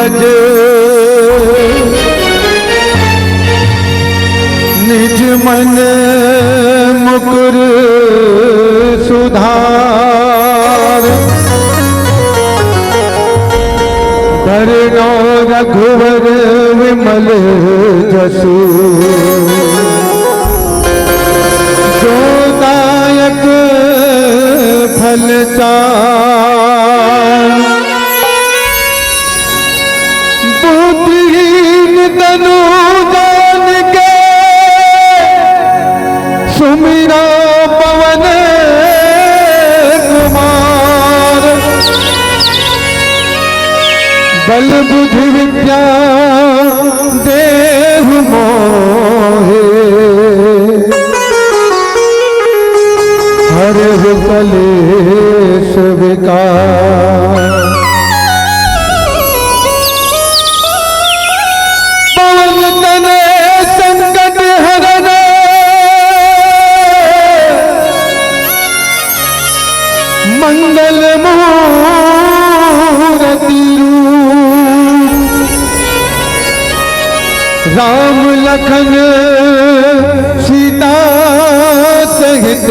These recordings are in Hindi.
ब्रज निज मन मुकुर सुधार धरनो रघुवर विमल जसु जो दायक फल चार बुद्धिहीन तनु जान के सुमिरा पवन कुमार बल बुद्धि विद्या देहु मोहे हरहु कलेश विकार पवन तने संकट हरन मंगल मूरति राम लखन सीता सहित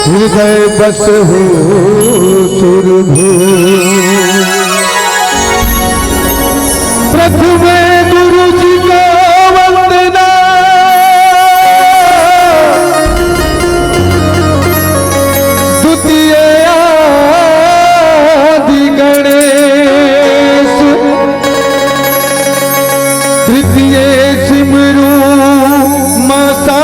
हृदय बस हो सुरभु प्रथम गुरु जी को वंदना द्वितीय आदि गणेश तृतीय सिमरू माता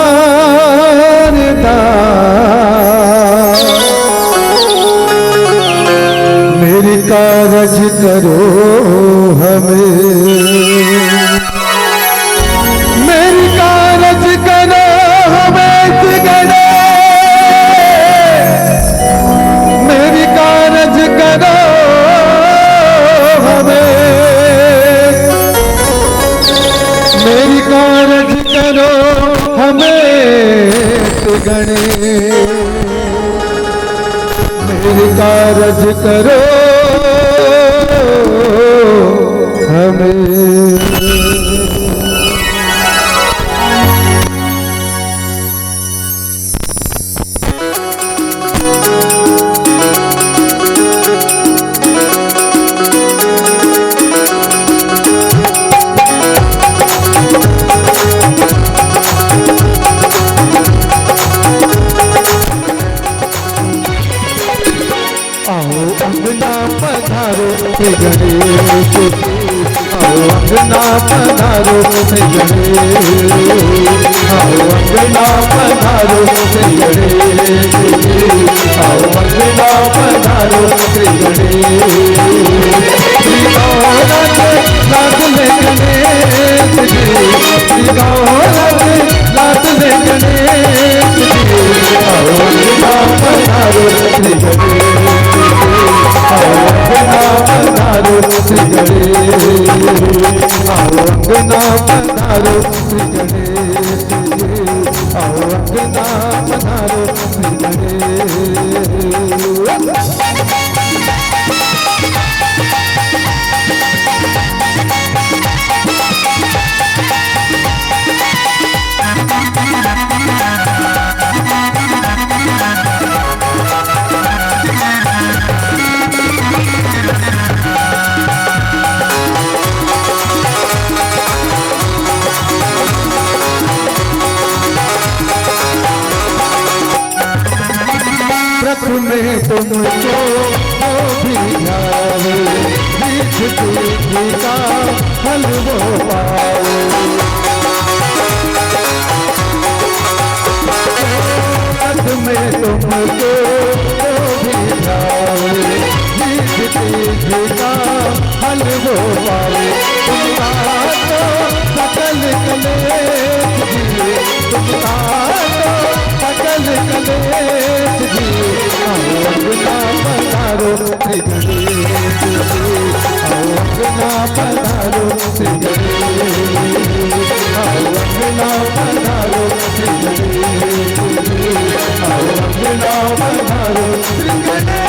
मेरी कारज करो हमें मेरी कारज करो हमें गणे मेरी कारज करो हमें मेरी कारज करो हमें गणे मेरी कारज करो हमें अंगना पधारो हे गणेश आओ अंगना पधारो हे गणेश आओ अंगना पधारो हे गणेश आओ अंगना पधारो हे गणेश लाद ले गणेश लाद ले गणेश आओ अंगना पधारो हे गणेश अंगना पधारो श्री गणेश आओ अंगना पधारो श्री गणेश आओ अंगना पधारो श्री गणेश में तुमको भी ध्यावे बीच तुझी का फल वो पाओ में तुमको भी ध्यावे बीच तुझी का फल वो पाओ तुमका तो सकल कलेश दिए तुमका तो सकल कलेश दिए अंगना पधारो श्री गणेश अंगना पधारो श्री गणेश अंगना पधारो श्री गणेश अंगना पधारो श्री गणेश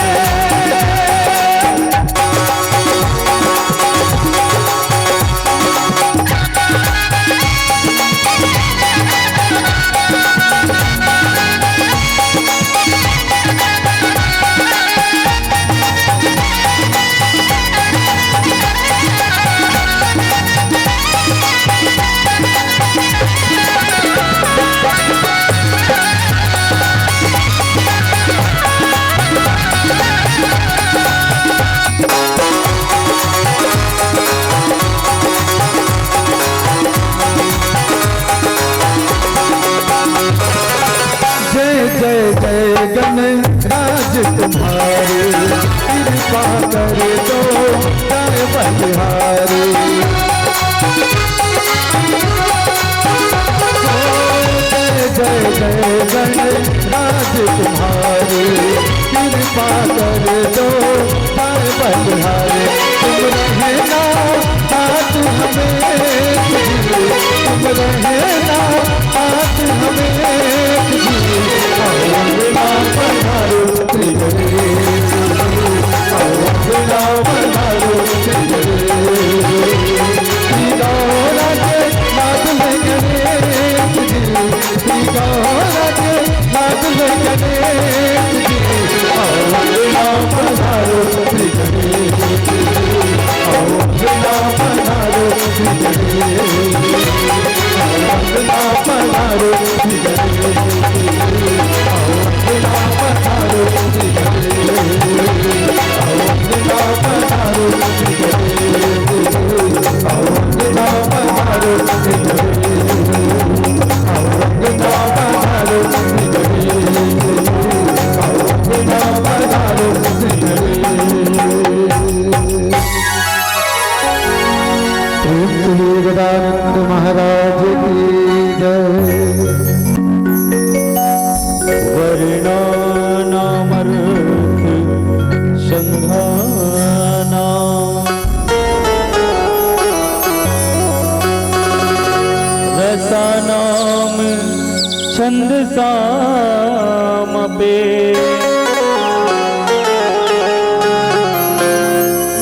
बलिहारी। जय जय गणराज तुम्हारी, कृपा कर दो पार बलिहारी। तुम रहना साथ हमें, तुम रहना साथ हमें। अवला पधारो श्री गणेश, अवला पधारो श्री गणेश। श्री गौरा के नाथ में गणेश जी, श्री गौरा के नाथ में गणेश जी। अवला पधारो श्री गणेश जी, अवला पधारो श्री गणेश, अवला पधारो श्री गणेश, अवला पधारो श्री गणेश, अवला पधारो श्री गणेश, अवला पधारो श्री गणेश, अवला पधारो श्री गणेश, अवला पधारो श्री गणेश। गदानंद महाराज की जय। वर्णानामर्थ संधाना, रसानाम छंदसामपि,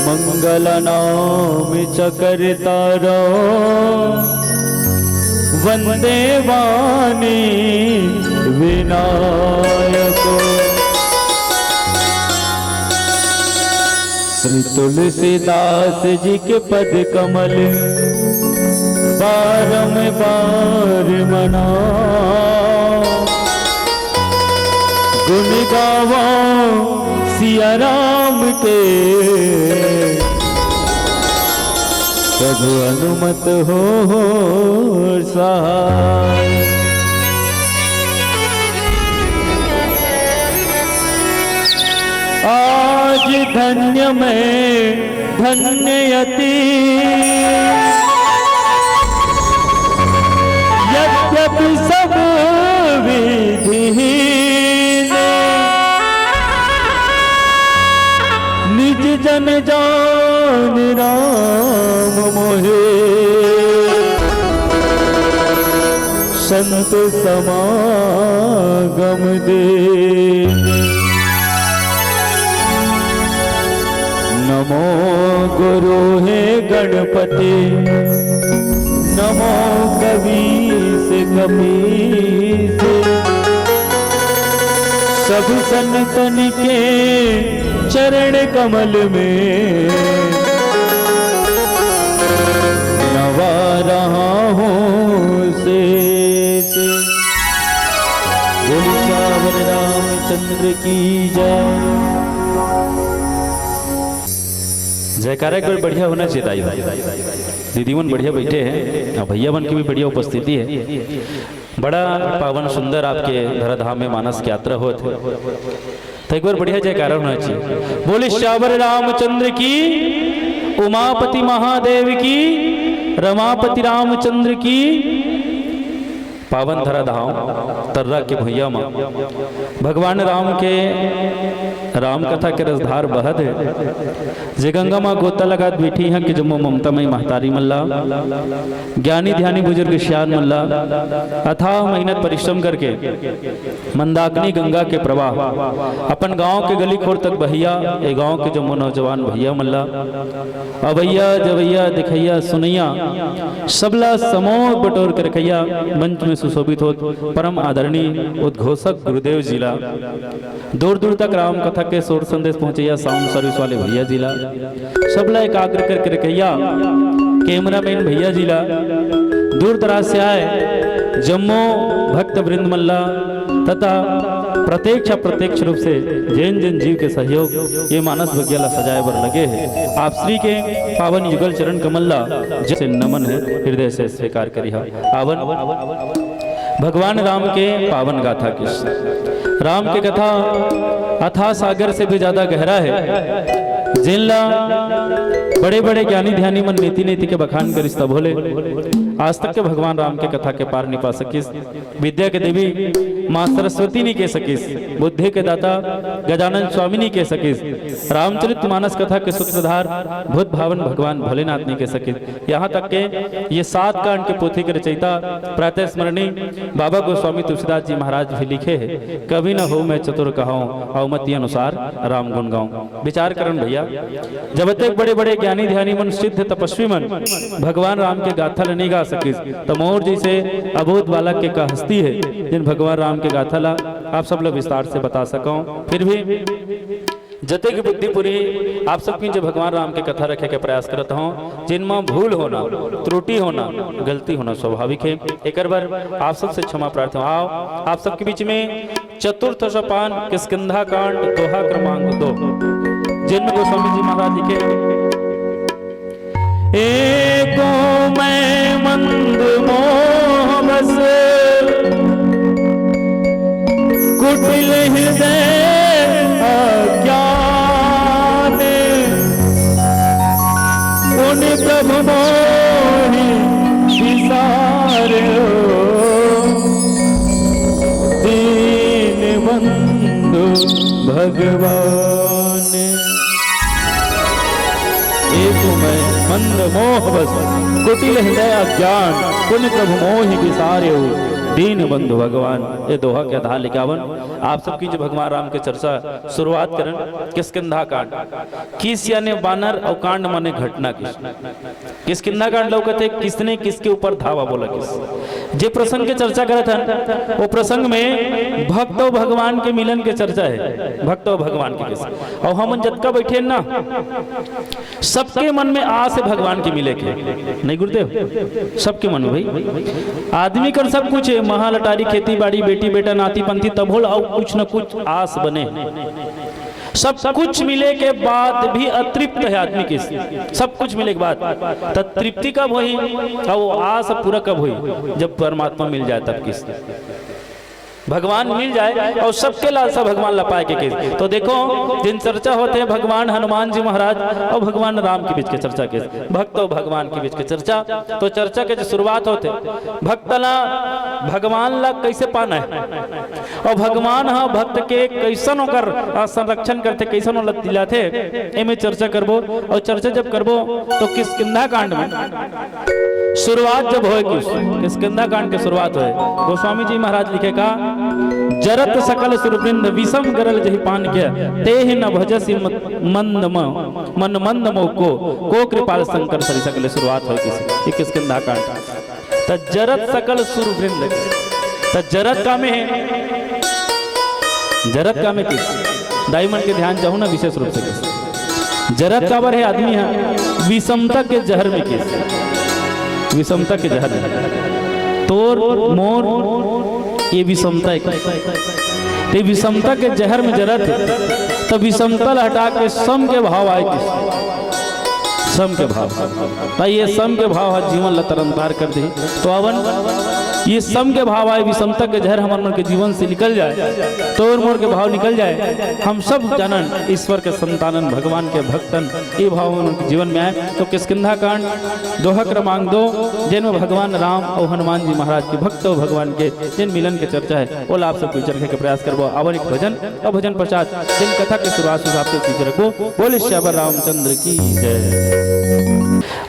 मंगलनाम च कर्तारो वंदे वाणी विनायको। श्री तुलसीदास जी के पद कमल बारंबार मना, गुण गावा सिया राम के, प्रभु अनुमत हो सहाय। आज धन्य में धन्ययति, यद्यपि सब विधि निज जन जान राम मोहे, संत समागम दे। नमो गुरु है गणपति, नमो कबीर कबीर, सब संतन के चरण कमल में नवा रहा हूँ से। बोलो श्यावर रामचंद्र की जय। जयकारा एक बार बढ़िया होना चाहिए भाई। दीदीवन बढ़िया बैठे हैं और भैया बन की भी बढ़िया उपस्थिति है। बड़ा पावन सुंदर आपके धराधाम में मानस की यात्रा हो, तो एक बार बढ़िया जयकारा होना चाहिए। बोले श्यावर रामचंद्र की, उमापति महादेव की, रमापति रामचंद्र की। पावन धराधाम तर्रा के भैया माँ भगवान राम के राम कथा के रसधार बहद है। जे गंगा माँ गोता लगा बैठी हैं कि जम्मो ममता मई महतारी मल्ला, ज्ञानी ध्यानी बुजुर्ग श्यान मल्ला अथाह मेहनत परिश्रम करके मंदाकिनी गंगा के प्रवाह अपन गांव के गली खोर तक बहिया। ए गांव के जम्मो नौजवान भैया मल्ला अभैया जवैया दिखैया सुनैया सबला समोह बटोर कर रखैया। मंच में सुशोभित हो परम आदरणीय उद्घोषक गुरुदेव जिला, दूर दूर तक राम कथा के शोर संदेश पहुंचैया साउंड सर्विस वाले भैया जिला, सबला एकाग्र करके रखैया। कैमरामैन भैया जिला, दूर दराज से आए जम्मो भक्त वृंद मल्ला तथा प्रत्यक्ष अप्रत्यक्ष रूप से जैन जैन जीव के सहयोग ये मानस भग्याला सजाए बर लगे हैं। आप श्री के पावन युगल चरण कमल्ला जैसे नमन है, हृदय से स्वीकार करिहा। पावन भगवान राम के पावन गाथा की राम की कथा अथाह सागर से भी ज्यादा गहरा है। जिनला बड़े बड़े ज्ञानी ध्यानी मन नीति नीति के बखान करिस तब भोले आज तक के भगवान राम के कथा के पार नहीं पा सकिस। विद्या के देवी माँ सरस्वती नहीं कह सकिस, बुद्धि के दाता गजानन स्वामी नहीं कह सकिस, रामचरित मानस कथा के सूत्रधार भूत भावन भगवान भोलेनाथ नहीं कह सकिस। यहाँ तक के ये 7 कांड के पोथी के रचयिता प्रातः स्मरणी बाबा गोस्वामी तुलसीदास जी महाराज भी लिखे है, कभी न हो मैं चतुर कहूँ अवमति अनुसार राम गुण गाऊं। विचार करन भैया, जब तक बड़े बड़े ज्ञानी ध्यानी मन सिद्ध तपस्वी मन भगवान राम के गाथा नहीं गा सकिस, तो मोर जैसे अबोध बालक के का हस्ती है जिन भगवान राम के गाथा ला आप सब लोग विस्तार से बता सको। फिर भी जते की बुद्धि पूरी आप सबकी जो भगवान राम के कथा रखे के प्रयास करत हूँ, जिनमें भूल होना, त्रुटि होना, गलती होना स्वाभाविक है। एक बार आप सबसे क्षमा प्रार्थना। आओ आप सबके बीच में चतुर्थ सोपान किष्किंधा कांड दोहा क्रमांक 2 जिनमें गोस्वामी जी महाराज लिखे, एको मैं मंद मोह बस कुटिल हृदय अज्ञान, उन प्रभु मोहि विसार्यो दीन बंधु भगवान। एको मैं मंद मोह बस कुटिल हृदय अज्ञान, पुण्य प्रभु मोहि विसार्यो दीन बंधु भगवान। ये दोहा के आधार लिखावन आप सबकी जो भगवान राम के चर्चा शुरुआत करन किष्किंधा कांड। किस यानी बानर और कांड माने घटना किष्किंधा कांड लोग कहते किसने किसके ऊपर धावा बोला किस जे प्रसंग के चर्चा करे था, वो प्रसंग में भक्त और भगवान के मिलन के चर्चा है, भक्त और भगवान के किस। और हम जतका बैठे ना सबके मन में आस है भगवान के मिले के, नहीं गुरुदेव? सबके मन में भाई आदमी कर सब कुछ है, महल अटारी खेती बाड़ी बेटी बेटा नाती पंथी तब हो और कुछ न कुछ आस बने, सब कुछ मिले के बाद भी अतृप्त है आदमी की। सब कुछ मिले के बाद तब तृप्ति कब हुई और वो आस पूरा कब हुई? जब परमात्मा मिल जाए तब किस भगवान मिल जाए और सबके लालसा भगवान लपाए के केस। तो देखो जिन चर्चा होते हैं भगवान हनुमान जी महाराज और भगवान राम के बीच के चर्चा के, भक्त और भगवान के बीच के चर्चा। तो चर्चा के जो शुरुआत होते भक्त ला भगवान ला कैसे पाना है और भगवान हाँ भक्त के कैसन होकर संरक्षण करते, कैसन लत दिलाते, एमे चर्चा करबो। और चर्चा जब करबो तो किष्किंधा कांड में शुरुआत जब होए किष्किंधा कांड के शुरुआत होए, गोस्वामी जी महाराज लिखेगा, जरत सकल सुरवृंद विषम गरल जहि पान किया तेहि न भजसि मंद मन मंद मो को कृपाल शंकर सरि सकल। शुरुआत हो किष्किंधा कांड। त जरत सकल सुरवृंद, त जरत का में है, जरत का में किस दाईमन के ध्यान चाहूँ ना विशेष रूप से किस जरत का बर है आदमी है विषमता के जहर में किस विषमता के जहर में तोर मोर ये विषमता है, विषमता के जहर में जरत है तो विषमता हटा के सम के भाव आए किस सम के भाव। भाई ये सम के भाव जीवन ला तरनतार कर दे तो अवन ये सम के भाव आए, विषमता के जहर हमारे मन के जीवन से निकल जाए, तोड़ मोड़ के भाव निकल जाए, हम सब जानन ईश्वर के संतानन भगवान के भक्तन ये भाव उनके जीवन में आए। तो किष्किंधा कांड दोहा क्रमांक 2 जिनमें भगवान राम और हनुमान जी महाराज के भक्त और भगवान के जिन मिलन के चर्चा है वो आप सबको चर्चा के प्रयास करबो। आवन एक भजन और भजन पश्चात जिन कथा के शुरुआत से आपके पीछे रखो। बोले श्यावर रामचंद्र की जय।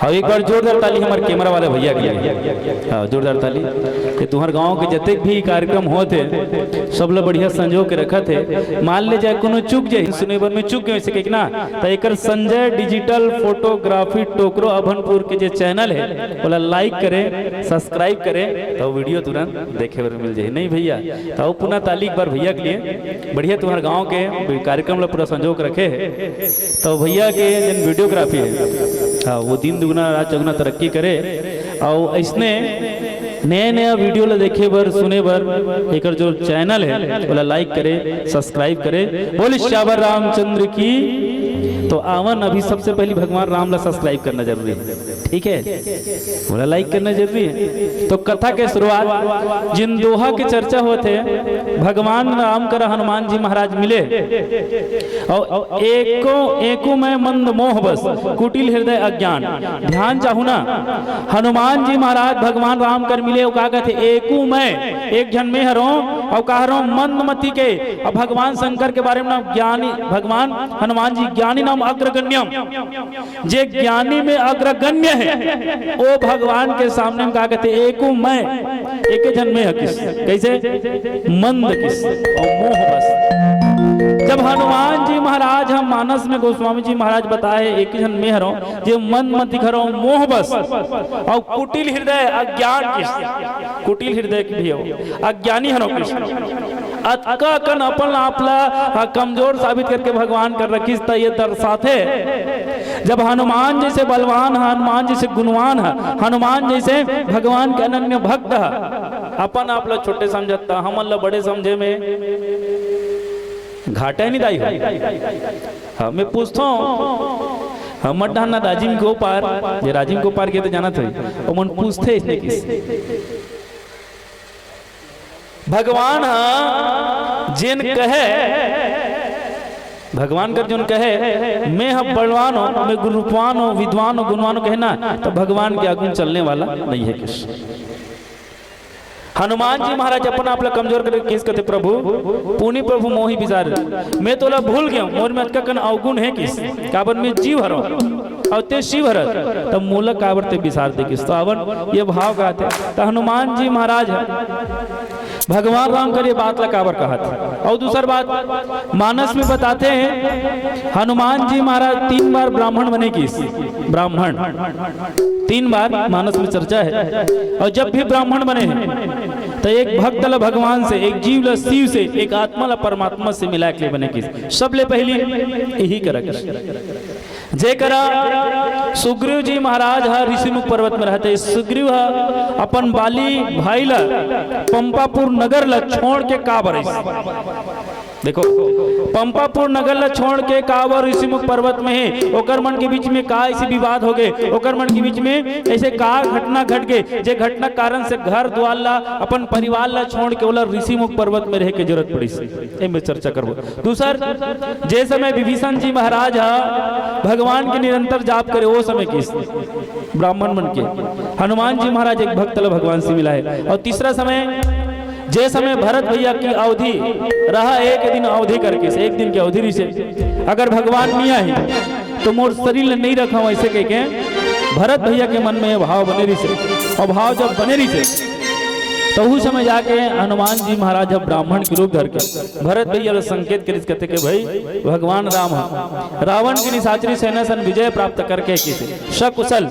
और एक बार जोरदार ताली हमारे कैमरा वाले भैया के लिए, हाँ जोरदार ताली कि तुम्हारे गांव के जते भी कार्यक्रम होते सब लोग बढ़िया संजो के रखा थे। मान ले जाए कोनो चूक जाए सुनेबर में चूक गए सके ना तो एक संजय डिजिटल फोटोग्राफी टोकरो अभनपुर के जो चैनल है बोला लाइक करें सब्सक्राइब करें तो वीडियो तुरंत देखे बर मिल जाए। नहीं भैया तो पुनः ताली एक बार भैया के लिए बढ़िया तुम्हारे गाँव के कार्यक्रम ला पूरा संजो के रखे है। तो भैया के जिन वीडियोग्राफी है हाँ वो दिन दुगुना रात चौगुना तरक्की करे और इसने नया नया वीडियो ला देखे बर सुने बर एक जो चैनल है बोला लाइक करे सब्सक्राइब करे। बोले श्यावर रामचंद्र की। तो तो आवन अभी सबसे पहले भगवान राम ला सब्सक्राइब करना जरूरी है, ठीक है, बोला लाइक करना जरूरी है। तो कथा के शुरुआत जिन दोहा के चर्चा होते हैं, भगवान राम कर हनुमान जी महाराज मिले और एको में मंद मोह बस कुटिल हृदय अज्ञान। ध्यान चाहू ना, हनुमान जी महाराज भगवान राम कर मिले, का कहते एको में एक जन में हरो और कह रहा हूं मंदमती के। और भगवान शंकर के बारे में नाम ज्ञानी, भगवान हनुमान जी ज्ञानी नाम अग्रगण्यम, जे ज्ञानी में अग्रगण्य है वो भगवान के सामने में कहा कहते एको मैं, एक जन में किस, कैसे मंद किस और मोह बस। जब हनुमान जी महाराज हम मानस में गोस्वामी जी महाराज बताए एक जन में हरो जे मन मत दिखरो मोह बस और कुटिल हृदय अज्ञान किस, कुटिल हृदय की भी हो अज्ञानी हरो कृष्ण अतका कन अपन आपला कमजोर साबित करके भगवान कर रखी ये दर्शाते। जब हनुमान जैसे बलवान है, हनुमान जैसे गुणवान है, हनुमान जैसे भगवान के अनन्य भक्त है, अपन आप लोग छोटे समझता हम अल्लाह बड़े समझे में घाटा नहीं दाई है। मैं पूछता हूँ हमर डाना राजीव को पार, ये राजीव को पार के तो जाना था और मन पूछते इसने किस भगवान जिन कहे, भगवान का जोन कहे मैं हम बलवान हूं, मैं गुणवान हूं, विद्वान हूं, गुणवान हूं कहना, तो भगवान के आगुन चलने वाला नहीं है किस। हनुमान जी महाराज अपना आपला कमजोर करके किस कहते प्रभु पुनि प्रभु मोहि विचार, मैं तोला भूल गया मोर में अटका कन अवगुण है किस, काबर में जीव हरो और ते शिव हर, तब मूलक काबर ते विचार दे किस। तो अवन ये भाव कहते तो हनुमान जी महाराज भगवान राम कर ये बात ला काबर कहा था। और दूसरी बात मानस में बताते हैं हनुमान जी महाराज 3 बार ब्राह्मण बने किस, ब्राह्मण 3 बार मानस में चर्चा है। और जब भी ब्राह्मण बने हैं तो एक भक्त ला भगवान से, एक जीव ला शिव से, एक आत्मा ला परमात्मा से मिला के बने किस। सब ले पहली यही करा जे करा सुग्रीव जी महाराज है ऋषिमुख पर्वत में रहते, सुग्रीव है अपन बाली भाई ला पंपापुर नगर ला छोड़ के काबर, देखो पंपापुर नगर ला छोड़ के काबर ऋषिमुख पर्वत में है, ओकर मन के बीच में का ऐसी विवाद हो गए, ओकर मन के बीच में ऐसे का घटना घट गए जे घटना कारण से घर द्वार ला अपन परिवार ला छोड़ के ओला ऋषिमुख पर्वत में रह के जरूरत पड़ी से में चर्चा करबो। दूसर जे समय विभीषण जी महाराज भगवान के निरंतर जाप करे वो समय किस ब्राह्मण मन के हनुमान जी महाराज एक भक्त ला भगवान से मिला है। और तीसरा समय जे समय भरत भैया की अवधि रहा, एक दिन अवधि करके से एक दिन की अवधि से अगर भगवान नहीं आए तो मोर शरीर नहीं रखा हूं ऐसे कह के भरत भैया के मन में ये भाव बने रही से। और भाव जब बने रही से तो उस समय जाके हनुमान जी महाराज जब ब्राह्मण के रूप धर के भरत भैया संकेत कर कहते कि भाई भगवान राम रावण की निशाचरी सेना सन विजय प्राप्त करके किसी सकुशल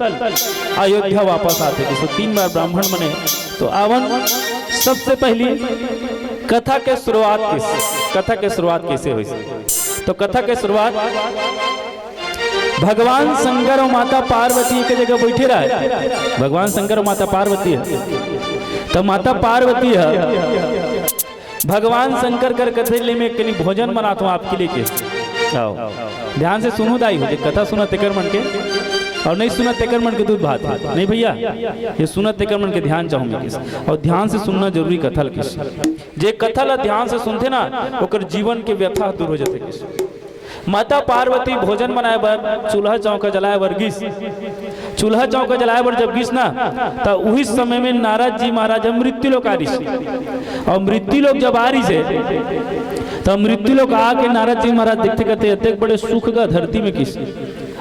अयोध्या वापस आते किसी 3 बार ब्राह्मण बने। तो आवन सबसे पहली कथा के शुरुआत कथा के शुरुआत कैसे हुई, तो कथा के शुरुआत भगवान शंकर और माता पार्वती एक जगह बैठे रहे। भगवान शंकर और माता पार्वती है तो माता पार्वती है भगवान शंकर कर कथेली में कहीं भोजन बनाता हूँ आपके लिए के आओ ध्यान से सुनो दाई हो कथा सुना तेकर मन के और नहीं सुना तेकर मन के दूध भात नहीं भैया, ये सुना तेकर मन के ध्यान चाहूंगे किस और ध्यान से सुनना जरूरी कथा किस। जे कथा ला ध्यान से सुनते ना ओकर जीवन के व्यथा दूर हो जाते किस। माता पार्वती भोजन बनाए बर चूल्हा चौका जलाए बर गिस, चूल्हा चौका जलाए बर जब गिस ना तो उस समय में नारद जी महाराज मृत्यु लोक आ रही और मृत्यु लोक जब आ रही से तो मृत्यु लोक आके नारद जी महाराज देखते कहते इतने बड़े सुख का धरती में किस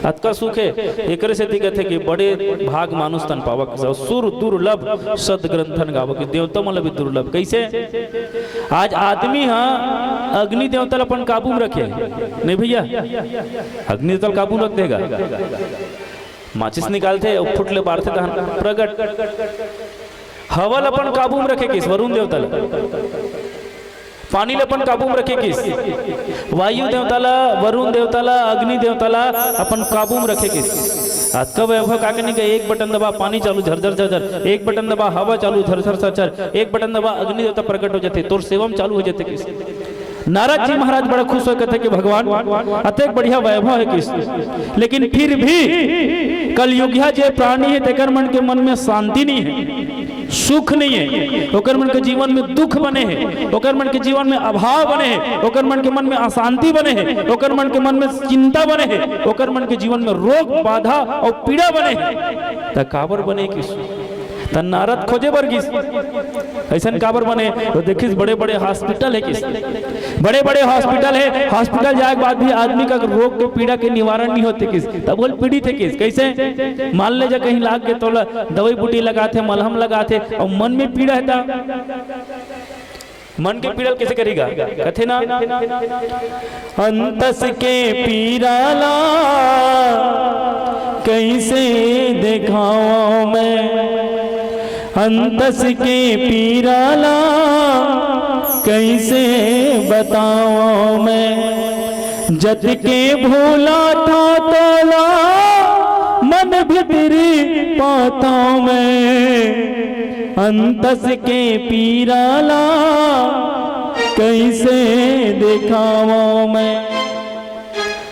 अतका सुख है एक से कहते कि बड़े भाग मानुष तन पावक सुर दुर्लभ सद ग्रंथन गावक देवता मतलब दुर्लभ कैसे आज आदमी हाँ अग्नि देवता अपन काबू में रखे नहीं भैया, अग्नि देवता काबू रख देगा, माचिस निकालते फुटले बारते प्रगट हवल अपन काबू में रखे किस वरुण देवता पानी अपन काबू में रखे किस वायु देवताला वरुण देवताला अग्नि देवताला अपन काबू में रखे किस। आज का वैभव का नहीं का एक बटन दबा पानी चालू झरझर झरझर, एक बटन दबा हवा चालू झरझर झरझर, एक बटन दबा अग्नि देवता प्रकट हो जाते तोर सेवम चालू हो जाते किस। नारद जी महाराज बड़ा खुश होकर थे कि भगवान अत्यंत बढ़िया वैभव है किस, लेकिन फिर भी कलयुगिया जो प्राणी है तेकर मन के मन में शांति नहीं है, सुख नहीं है, ओकर मन के जीवन में दुख बने हैं, ओकर मन के जीवन में अभाव बने हैं, ओकर मन के मन में अशांति बने हैं, ओकर मन के मन में चिंता बने हैं, ओकर मन के जीवन में रोग बाधा और पीड़ा बने हैं। त काबर बने किस त नारद खोजे बरगिस ऐसा काबर बने तो देखिस बड़े बड़े हॉस्पिटल है किस, बड़े बड़े हॉस्पिटल है, हॉस्पिटल जाए के बाद भी आदमी का रोग के पीड़ा के निवारण नहीं होते किस, तब बोल पीड़ित है किस। कैसे मान ले जा कहीं लाग के तो दवाई बूटी लगाते मलहम लगाते और मन में पीड़ा है, मन के पीड़ा कैसे करेगा, कथे ना अंतस के पीराला कैसे दिखाऊं मैं, अंतस के पीराला कैसे बताऊं मैं, जत के भूला था तोला मन भीतरी पाता मैं, अंतस के पीराला कैसे दिखाऊं मैं।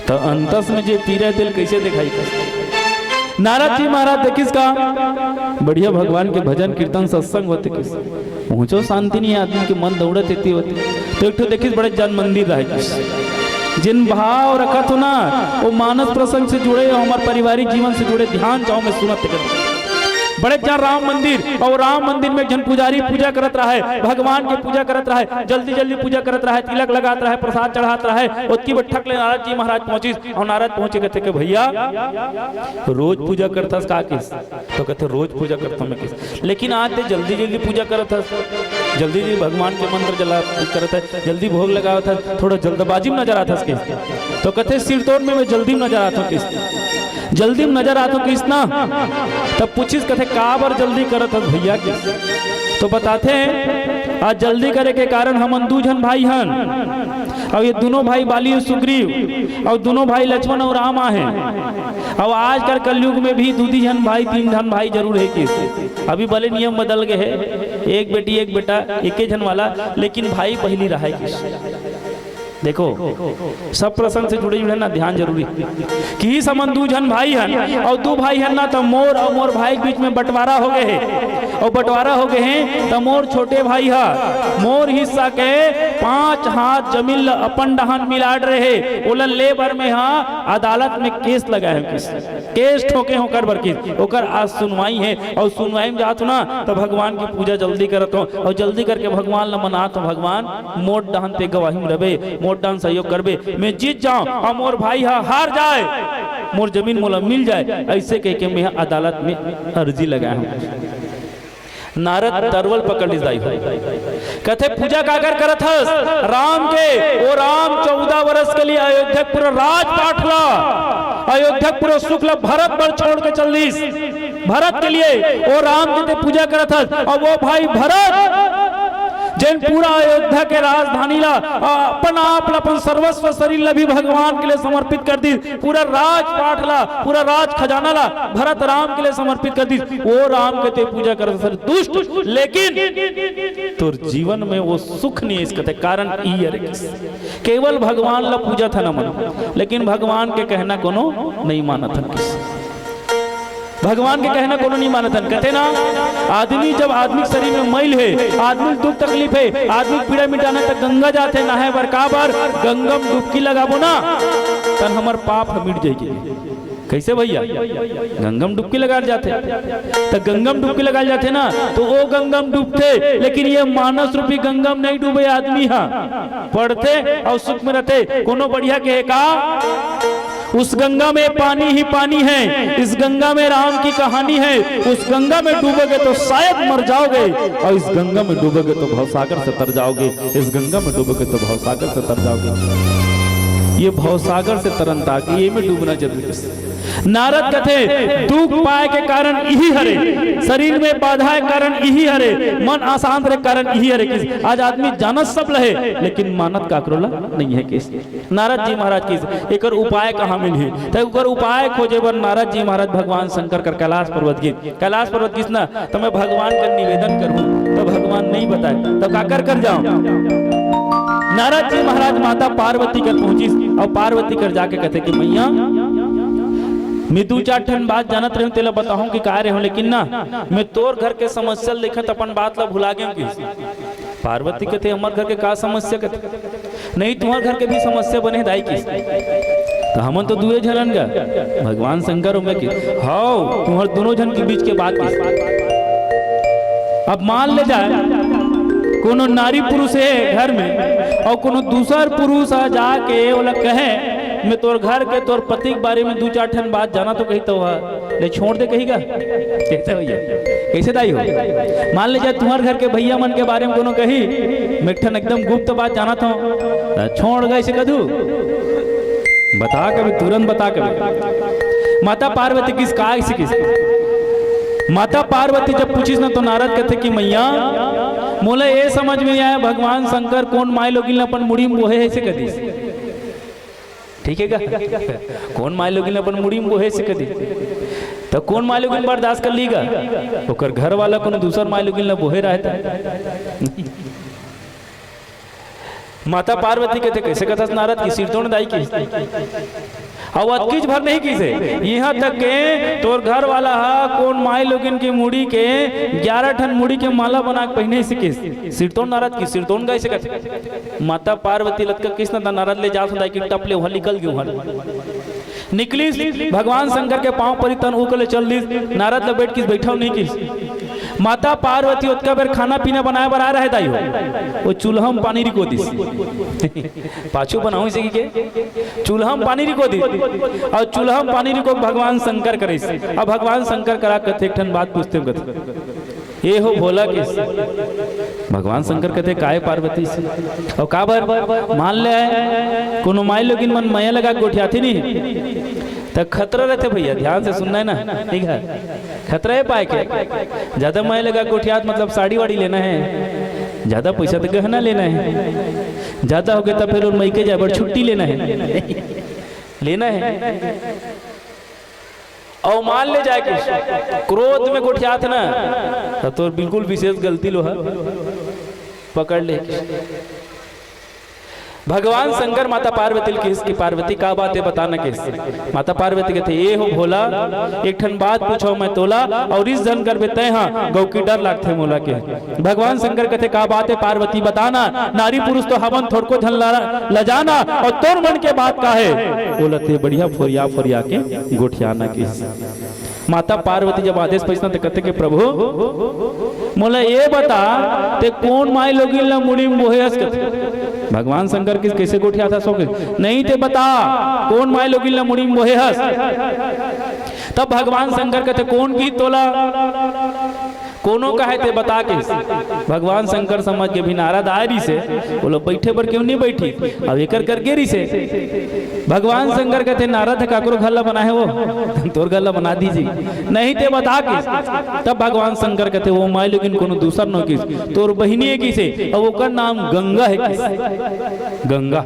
तो अंतस में जो पीरा दिल कैसे दिखाई कर। नारद जी महाराज देखिस का बढ़िया भगवान के भजन कीर्तन सत्संग होते किस, पहुंचो शांति नहीं आदमी के मन दौड़त इतनी होती। तो एक तो देखिस बड़े जन मंदिर रहे किस, जिन भाव रखा तो ना वो मानस प्रसंग से जुड़े हमारे पारिवारिक जीवन से जुड़े ध्यान चाहो में सुनत बड़े जन राम मंदिर, और राम मंदिर में जन पुजारी पूजा करत रहा है, भगवान के पूजा करत रहा है, जल्दी जल्दी पूजा करत रहा है, तिलक लगात रहा है, प्रसाद चढ़ात रहा है। उसकी बैठक ले नारद जी महाराज पहुंची और नारद पहुंचे कहते कि भैया रोज पूजा करता का किस, तो कहते रोज पूजा करता मैं किस, लेकिन आज ते जल्दी जल्दी पूजा करत था, जल्दी जल्दी भगवान के मंत्र जला करता है, जल्दी भोग लगाया था, थोड़ा जल्दबाजी में नजर आता किस, तो कहते सिर तोड़ में मैं जल्दी में नजर आता किस, जल्दी में नजर आता किस ना। तब पूछिस कहते काबर जल्दी करत हस भैया किस, तो बताते हैं आज जल्दी करे के कारण हमन दू जन भाई हन, और ये दोनों भाई बाली और सुग्रीव और दोनों भाई लक्ष्मण और रामा हैं, और आज कल कलयुग में भी दूधी जन भाई तीन जन भाई जरूर है किस। अभी भले नियम बदल गए है, एक बेटी एक बेटा एक ही जन वाला, लेकिन भाई पहली रहा है किस। देखो सब प्रसंग से जुड़े जुड़े ना ध्यान जरूरी कि समन दू जन भाई हन और दो भाई हन ना, तो मोर और मोर भाई के बीच में बंटवारा हो गए हैं, और बंटवारा हो गए हैं तो मोर छोटे भाई हा मोर हिस्सा के 5 हाथ जमीन अपन डहन मिलाड रहे ओला लेबर में हाँ अदालत में केस लगाए हैं, केस ठोके होकर बरकिस ओकर आज सुनवाई है, और सुनवाई में जात ना तो भगवान की पूजा जल्दी करत हो, और जल्दी करके भगवान ला मनात हो, भगवान मोट डहन ते गवाही में रहे, मोट डहन सहयोग करबे, मैं जीत जाऊं और मोर भाई हा हार जाए, मोर जमीन मोला मिल जाए, ऐसे कह के मैं अदालत में अर्जी लगाया हूं। नारद तरवल पकड़ जाई कहते पूजा काकर करत हस राम के, वो राम 14 वर्ष के लिए अयोध्या पूरा राजपाट ला, अयोध्या पूरा सुख ला, भरत पर छोड़ के चल दीस, भरत के लिए वो राम के पूजा करत हस, और वो भाई भरत जिन पूरा अयोध्या के राजधानी ला अपन आप अपन सर्वस्व शरीर ला भी भगवान के लिए समर्पित कर दी, पूरा राजपाट ला पूरा राज खजाना ला भरत राम के लिए समर्पित कर दी, वो राम के ते पूजा कर सर दुष्ट, लेकिन तो जीवन में वो सुख नहीं है, इसका कारण केवल भगवान ला पूजा था न मन, लेकिन भगवान के कहना कोनो नहीं माना था, भगवान के कहना कोनो नहीं मानत हन। कहते ना आदमी जब आदमी शरीर में मैल है, आदमी दुख तकलीफ है, आदमी पीड़ा मिटाना तक गंगा जाते ना है बरकाबर गंगम डुबकी लगाबो ना तन हमर पाप मिट जाएगी। कैसे भैया गंगम डुबकी लगा जाते, तो गंगम डुबकी लगा जाते ना तो वो गंगम डूबते, लेकिन ये मानस रूपी गंगम नहीं डूबे, आदमी हा पढ़ते और सुख में रहते। कोनो बढ़िया कहे का उस गंगा में पानी ही पानी है, इस गंगा में राम की कहानी है, उस गंगा में डूबोगे तो शायद मर जाओगे, और इस गंगा में डूबोगे तो भवसागर से तर जाओगे, इस गंगा में डूबोगे तो भवसागर से तर जाओगे। ये भवसागर से तरन ताकि ये में डूबना जरूरी है। नारद कहते दुख पाए के कारण यही हरे, शरीर में बाधा के कारण यही हरे, मन अशांत के कारण यही हरे। किस आज आदमी जानत सब लहे लेकिन मानत काकरोला नहीं है। किस नारद जी महाराज किस एक उपाय कहाँ मिली तो एक उपाय खोजे बर नारद जी महाराज भगवान शंकर कर कैलाश पर्वत गीत, कैलाश पर्वत किस ना तो मैं भगवान का निवेदन करूं तो भगवान नहीं बताए तो काकर कर जाऊं। नारद जी महाराज माता पार्वती कर पहुंची और पार्वती कर जाके कहते कि मैया मैं दू चार ठन बात जानत रहे तेला बताऊं कि का रहे हो, लेकिन ना मैं तोर घर के समस्या देखत अपन बात ला भुला गए कि पार्वती कहते हमार घर के का समस्या कहते नहीं तुम्हार घर के भी समस्या बने दाई की तो हमन तो दुए झनन गा भगवान शंकर में की हाउ तुम्हार दोनों जन के बीच के बात की। अब मान ले जाए कोनो नारी पुरुष है घर में और कोनो दूसर पुरुष आ जाके ओला कहे मैं तोर घर के तोर पति के बारे में दू चार ठन बात जाना तो कही तो ले छोड़ दे कहीगा कैसे भैया कैसे दाई हो। मान ले जाए तुम्हारे घर के भैया मन के बारे में कोनो कही मैं ठन एकदम गुप्त बात जाना था छोड़ गए से कदू बता कभी तुरंत बता कभी। माता पार्वती किस काय से किस माता पार्वती जब पूछिस ना तो नारद कहते कि मैया मोला ये समझ में आया भगवान शंकर कौन माय लोगिन अपन मुड़ी में बोहे से कदी ठीक है का कौन माय लोगिन अपन मुड़ी में बोहे से कदी तो कौन माय लोगिन बर्दाश्त कर लीगा ओकर घर वाला कोनो दूसर माय लोगिन बोहे रहता। माता पार्वती कहते कैसे कथा नारद की सिर तोड़ दाई की और किच भर नहीं की से यहाँ तक के तोर घर वाला हा कौन माई लोगिन के मुड़ी के 11 ठन मुड़ी के माला बना के पहने से किस सिर तोड़ नारद की सिर तोड़ गए से कहते। माता पार्वती लटका किस ना नारद ले जा सुनाई कि टपले वहां निकल गए वहां निकली भगवान शंकर के पांव परितन उकले चल दी नारद ले बैठ के बैठा नहीं की। माता पार्वती उतका बेर खाना पीना बनाए बना रहे दाई हो वो चूल्हा में पानी रिको दिस पाछू बनाऊ से के चूल्हा में पानी रिको दी और चूल्हा में पानी रिको भगवान शंकर करे से। अब भगवान शंकर करा कथे एक ठन बात पूछते कथे ये हो भोला के भगवान शंकर कहते काय पार्वती से और का बार मान ले कोनो माई लोगिन मन माया लगा गोठिया थी नहीं तो खतरा रहते भैया ध्यान से सुनना है ना ठीक है खतरा है पाए के ज्यादा माया लगा गोठियात मतलब साड़ी वाड़ी लेना है ज्यादा पैसा तो गहना लेना है ज्यादा हो गया तब फिर मई के जाए छुट्टी लेना है लेना है और मान ले जाए कि क्रोध में गोठियात ना तो बिल्कुल विशेष गलती लोहा पकड़ ले। भगवान शंकर माता पार्वती की पार्वती का बात है बताना कैसे। माता पार्वती कहते ये हो भोला एक ठन बात पूछो मैं तोला और इस जन कर बेते हाँ गौ की डर लागते मोला के। भगवान शंकर कहते का बात है पार्वती बताना नारी पुरुष तो हवन थोड़ को झन लजाना और तोर मन के बात का है बोलते बढ़िया फोरिया फोरिया के गोठियाना की। माता पार्वती जब आदेश पैसा तो कहते कि प्रभु मोला ये बता ते कौन माई लोगिन ला मुड़ी में बोहे भगवान शंकर किस कैसे गोठिया था सो नहीं ते बता कौन माई लोगिन ला मुड़ी में बोहे हस। तब भगवान शंकर कहते कौन की तोला कोनो कहे ते बता के। भगवान शंकर समझ के भी नारद आयरी से बोलो बैठे पर क्यों नहीं बैठी अब एकर कर गेरी से। भगवान शंकर कहते नारद काकरो गल्ला बना है वो तोर गल्ला बना दीजिए नहीं ते बता के। तब भगवान शंकर कहते वो माई लेकिन कोनो दूसर न किस तोर बहिनी है किसे और ओकर नाम गंगा है किस गंगा।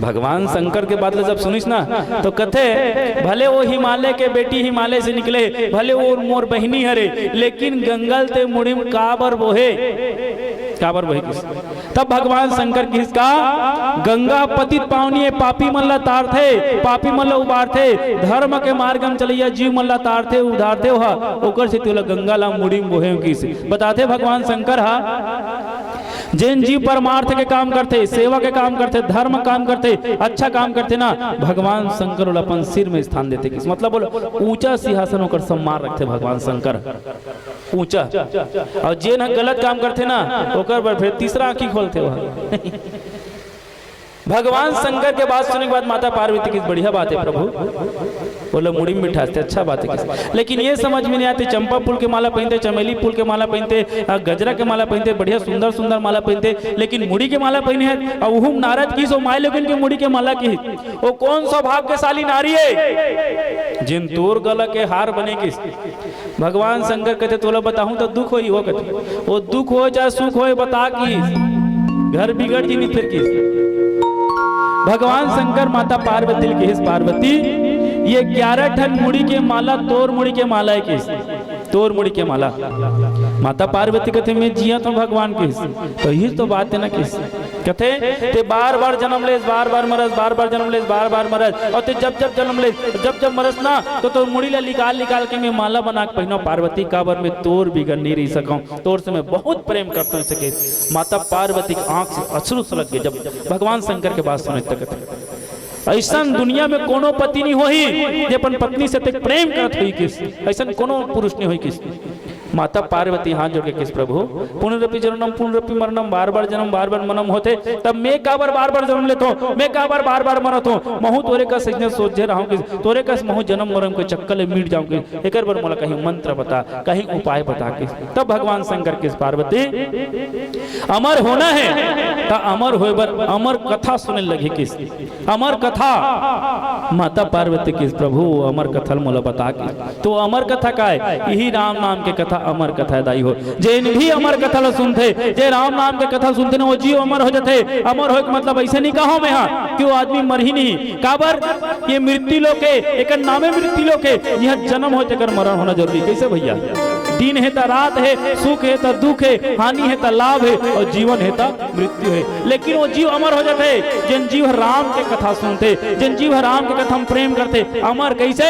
भगवान शंकर के बात जब सुनिस ना तो कथे भले वो हिमालय के बेटी हिमालय से निकले भले वो मोर बहिनी हरे लेकिन गंगल ते मुड़िम काबर बोहे किस। तब भगवान शंकर किसका गंगा पतित पावनी है पापी मल्ला तार थे पापी मल्ला उबार थे धर्म के मार्ग में चलिया जीव मल्ला तार थे उधार थे हा ओकर से तोला गंगा ला मुड़िम बोहे किस बताते भगवान शंकर हा जैन जीव परमार्थ के काम करते सेवा के काम करते धर्म काम करते अच्छा काम करते ना भगवान शंकर अपन सिर में स्थान देते किस मतलब बोलो ऊंचा सिंहासन होकर सम्मान रखते भगवान शंकर ऊंचा। और जे ना गलत काम करते ना ओकर फिर तीसरा आंखी खोलते वह। भगवान शंकर के बात सुनने के बाद माता पार्वती की बढ़िया बात है प्रभु बोलो मुड़ी में बिठाते अच्छा बात है। लेकिन ये समझ में नहीं आती चंपा फूल के माला पहनते चमेली फूल के माला पहनते गजरा के माला पहनते बढ़िया सुंदर सुंदर माला पहनते लेकिन मुड़ी के माला पहने है और वह नारद की सो माई लोगन के मुड़ी के माला की वो कौन सा भाग्यशाली नारी है जिन तोर गला के हार बने किस। भगवान शंकर कहते तोला बताऊं तो दुख हो वो कहते वो दुख हो चाहे सुख हो बता की घर बिगड़ जी नहीं फिर किस। भगवान शंकर माता पार्वती की पार्वती ये 11 ठन मुड़ी के माला तोर मुड़ी के माला है किस तोर मुड़ी के माला। माता पार्वती कहते मैं जिया तो भगवान के, तो ये तो बात है ना किस कहते ते बार बार जन्म ले, बार बार मरस, बार बार जन्म ले, बार बार मरस, और ते जब जब जन्म ले, जब जब मरस ना तो मुड़ी ला निकाल निकाल के मैं माला बना के पहनो। पार्वती काबर में तोर बिगड़ नहीं रही सकूं, तोर से मैं बहुत प्रेम करता हूं सके। माता पार्वती की आंख से अश्रु सुलग गए जब भगवान शंकर के बात सुने तक। ऐसा दुनिया में कोनो पति नहीं होही जे अपन पत्नी से तक प्रेम करत हुई किस, ऐसा कोनो पुरुष नहीं हुई किस। माता पार्वती हाथ जोड़ के किस प्रभु पुनरपि जन्मम पुनरपि मरणम, बार बार जन्म बार बार मनम होते, तब मैं काबर बार बार जन्म लेता हूँ, मैं काबर बार बार मरत हूँ। महू तोरे का सजने सोचे रहा हूँ, तोरे का महू जन्म मरम के चक्कर में मिट जाऊंगी। एक बार मोला कहीं मंत्र बता, कहीं उपाय बता के। तब भगवान शंकर किस पार्वती अमर होना है तो अमर होए बर अमर कथा सुने लगे किस, अमर कथा। माता पार्वती किस प्रभु अमर कथा मोला बता के। तो अमर कथा का है, यही राम नाम के कथा अमर कथा दाई हो। जैन भी अमर कथा ला सुनते, जे राम नाम के कथा सुनते ना वो जीव अमर हो जाते। अमर हो मतलब ऐसे नहीं कहो मैं हाँ कि वो आदमी मर ही नहीं, काबर ये मृत्यु लोक है, एक नामे मृत्यु लोक है। यह जन्म हो जाकर मरण होना जरूरी। कैसे भैया, दिन है तो रात है, सुख है तो दुख है, हानि है तो लाभ है, और जीवन है तो मृत्यु है। लेकिन वो जीव अमर हो जाते जिन जीव राम के कथा सुनते, जिन जीव राम के कथा हम प्रेम करते। अमर कैसे,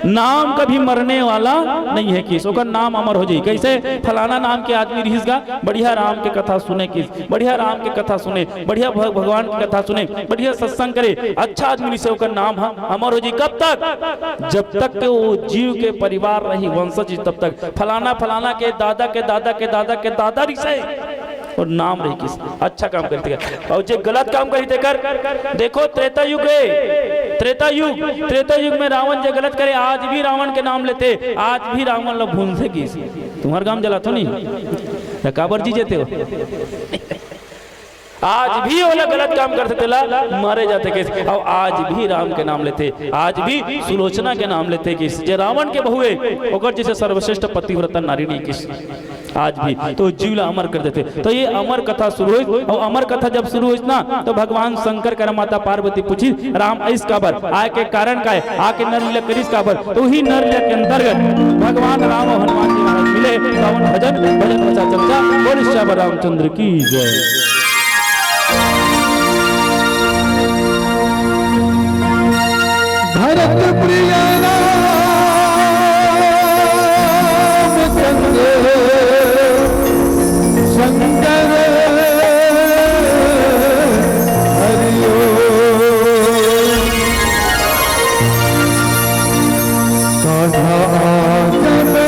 नाम कभी मरने वाला नहीं है किस, ओकर नाम अमर हो जाए। कैसे, फलाना नाम के आदमी रहीसगा, बढ़िया राम के कथा सुने किस, बढ़िया राम के कथा सुने, बढ़िया भगवान की कथा सुने, बढ़िया सत्संग करे, अच्छा आदमी से ओकर नाम अमर हो जाए। कब तक, जब तक के वो जीव के परिवार रही वंशज, तब तक फलाना फलाना के दादा के दादा के दादा के दादा रिसे और नाम रही किस, अच्छा काम करते कर। और जो गलत काम करते कर, देखो त्रेता युग है, त्रेता युग में रावण जो गलत करे आज भी रावण के नाम लेते, आज भी रावण लोग भूल से किस। तुम्हारा काम जला तो नहीं काबर जी जेते हो, आज भी वो लोग गलत काम करते थे, मारे जाते कैसे। और आज भी राम के नाम लेते, आज भी सुलोचना के नाम लेते किस, जे रावण के बहु है ओकर जैसे सर्वश्रेष्ठ पतिव्रता नारी नहीं किस, आज भी। तो जीवला अमर कर देते। तो ये अमर कथा शुरू हुई, और अमर कथा जब शुरू हुई ना तो भगवान शंकर कर माता पार्वती पूछी राम ऐस काबर आय के कारण का है, आके नर लीला करिस काबर। तो ही नर लीला के अंतर्गत भगवान राम और हनुमान जी महाराज मिले। रावण भजन भजन बचा चर्चा, बोल श्याम रामचंद्र की जय। भरत प्रिय शंकर हरिओ साधा जमे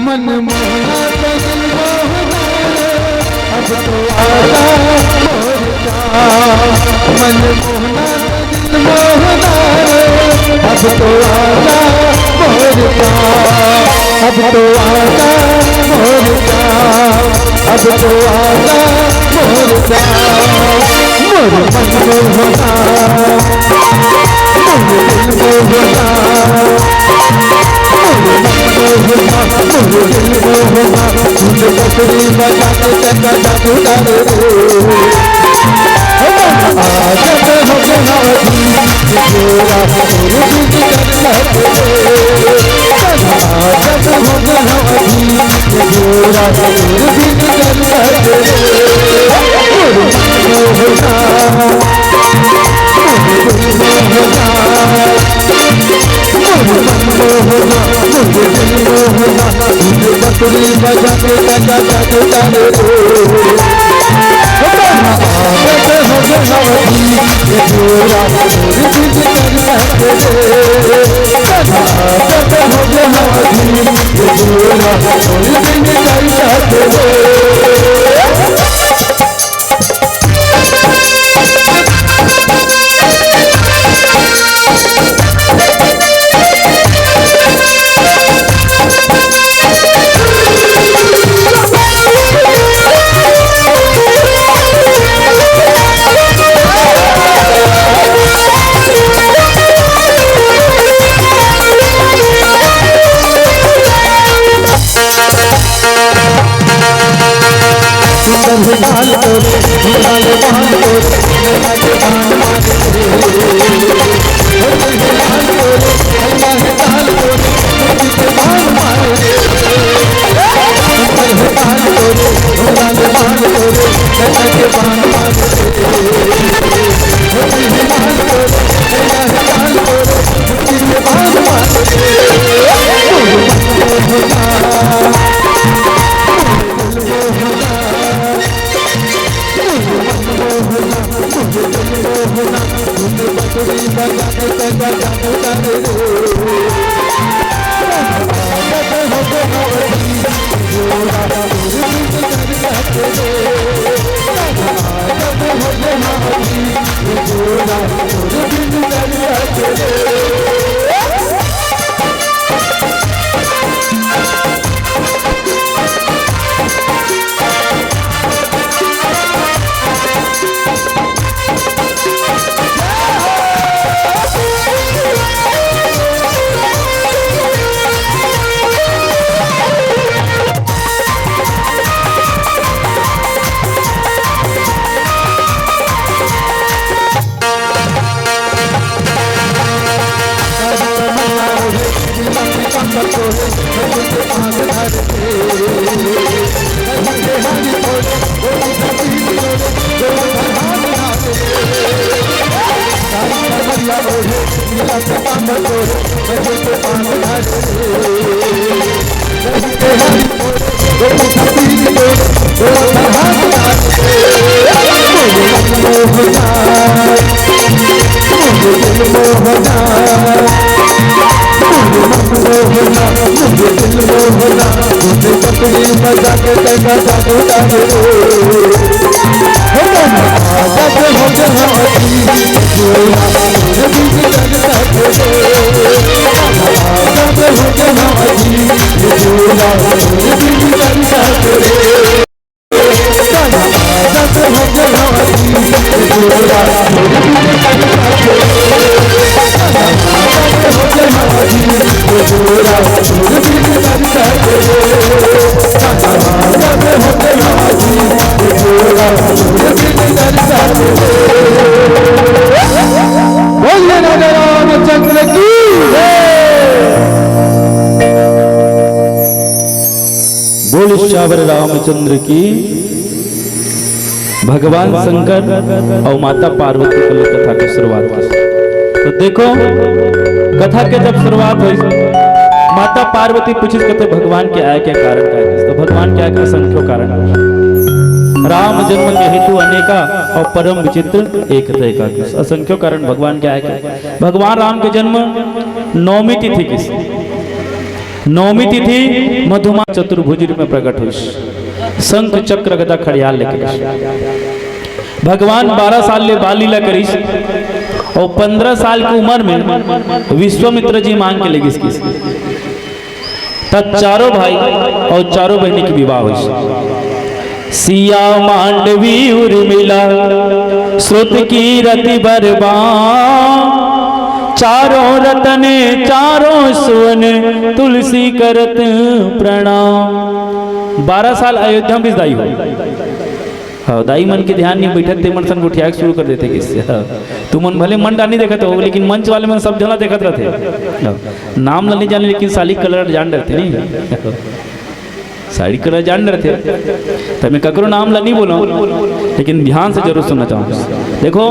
मन मोहना दिल मोहना अब तो आजा मोर जा, मन मोहना दिल मोहना अब तो आजा मोर जा, अब तो आजा मोर जा, अब तो आजा मोर जा। मोर मन मोहना मोर दिल मोहना, बकरी बजा के चका जादू डाले आजत हो गनावती जोरा मोर दिल आजत हो गनावती जोरा मोर दिल बकरी बजा के चका जादू डाले आदत हो गनावती जोरा मोर दिल आदत हो गनावती जोरा मोर दिल कंधे डाल तोरे ढूंढा ले बाल तोरे नैना के बाण मारे कंधे डाल तोरे नैना के डाल तोरे कंधे के बाण मारे कंधे डाल तोरे ढूंढा ले बाल तोरे नैना के बाण मारे कंधे डाल तोरे नैना के डाल तोरे कंधे के बाण मारे श्यावर रामचंद्र की। भगवान शंकर और माता पार्वती की कथा की शुरुआत हुई। तो देखो कथा के जब शुरुआत हुई माता पार्वती पूछी कहते भगवान के आय के कारण का है। तो भगवान के आय का असंख्य कारण राम जन्म के हेतु अनेका और परम विचित्र एक का असंख्य कारण भगवान के आय के। भगवान राम के जन्म नौमी तिथि किस नौमी तिथि मधुमास चतुर्भुज में प्रकट हुई। शंख चक्र गदा खड़ियाल लेकर भगवान 12 साल ले बाल लीला करी और 15 साल की उम्र में विश्वामित्र जी मांग के लगी इसकी। तब चारों भाई और चारों बहनी की विवाह हुई। सिया मांडवी उर्मिला श्रुत की रति बरबान चारों रतने चारों सुवन तुलसी करत प्रणाम। 12 साल अयोध्या में दाई हो। हाँ दाई मन के ध्यान नहीं बैठत थे मन सन उठिया शुरू कर देते किससे। हाँ तू मन भले मन डाल नहीं देखा हो लेकिन मंच वाले मन सब जना देखत रहते। नाम नहीं जाने लेकिन साली कलर जान रहते नहीं साड़ी कलर जान रहे थे। तो मैं ककरो नाम नहीं बोला लेकिन ध्यान से जरूर सुनना चाहूँगा। देखो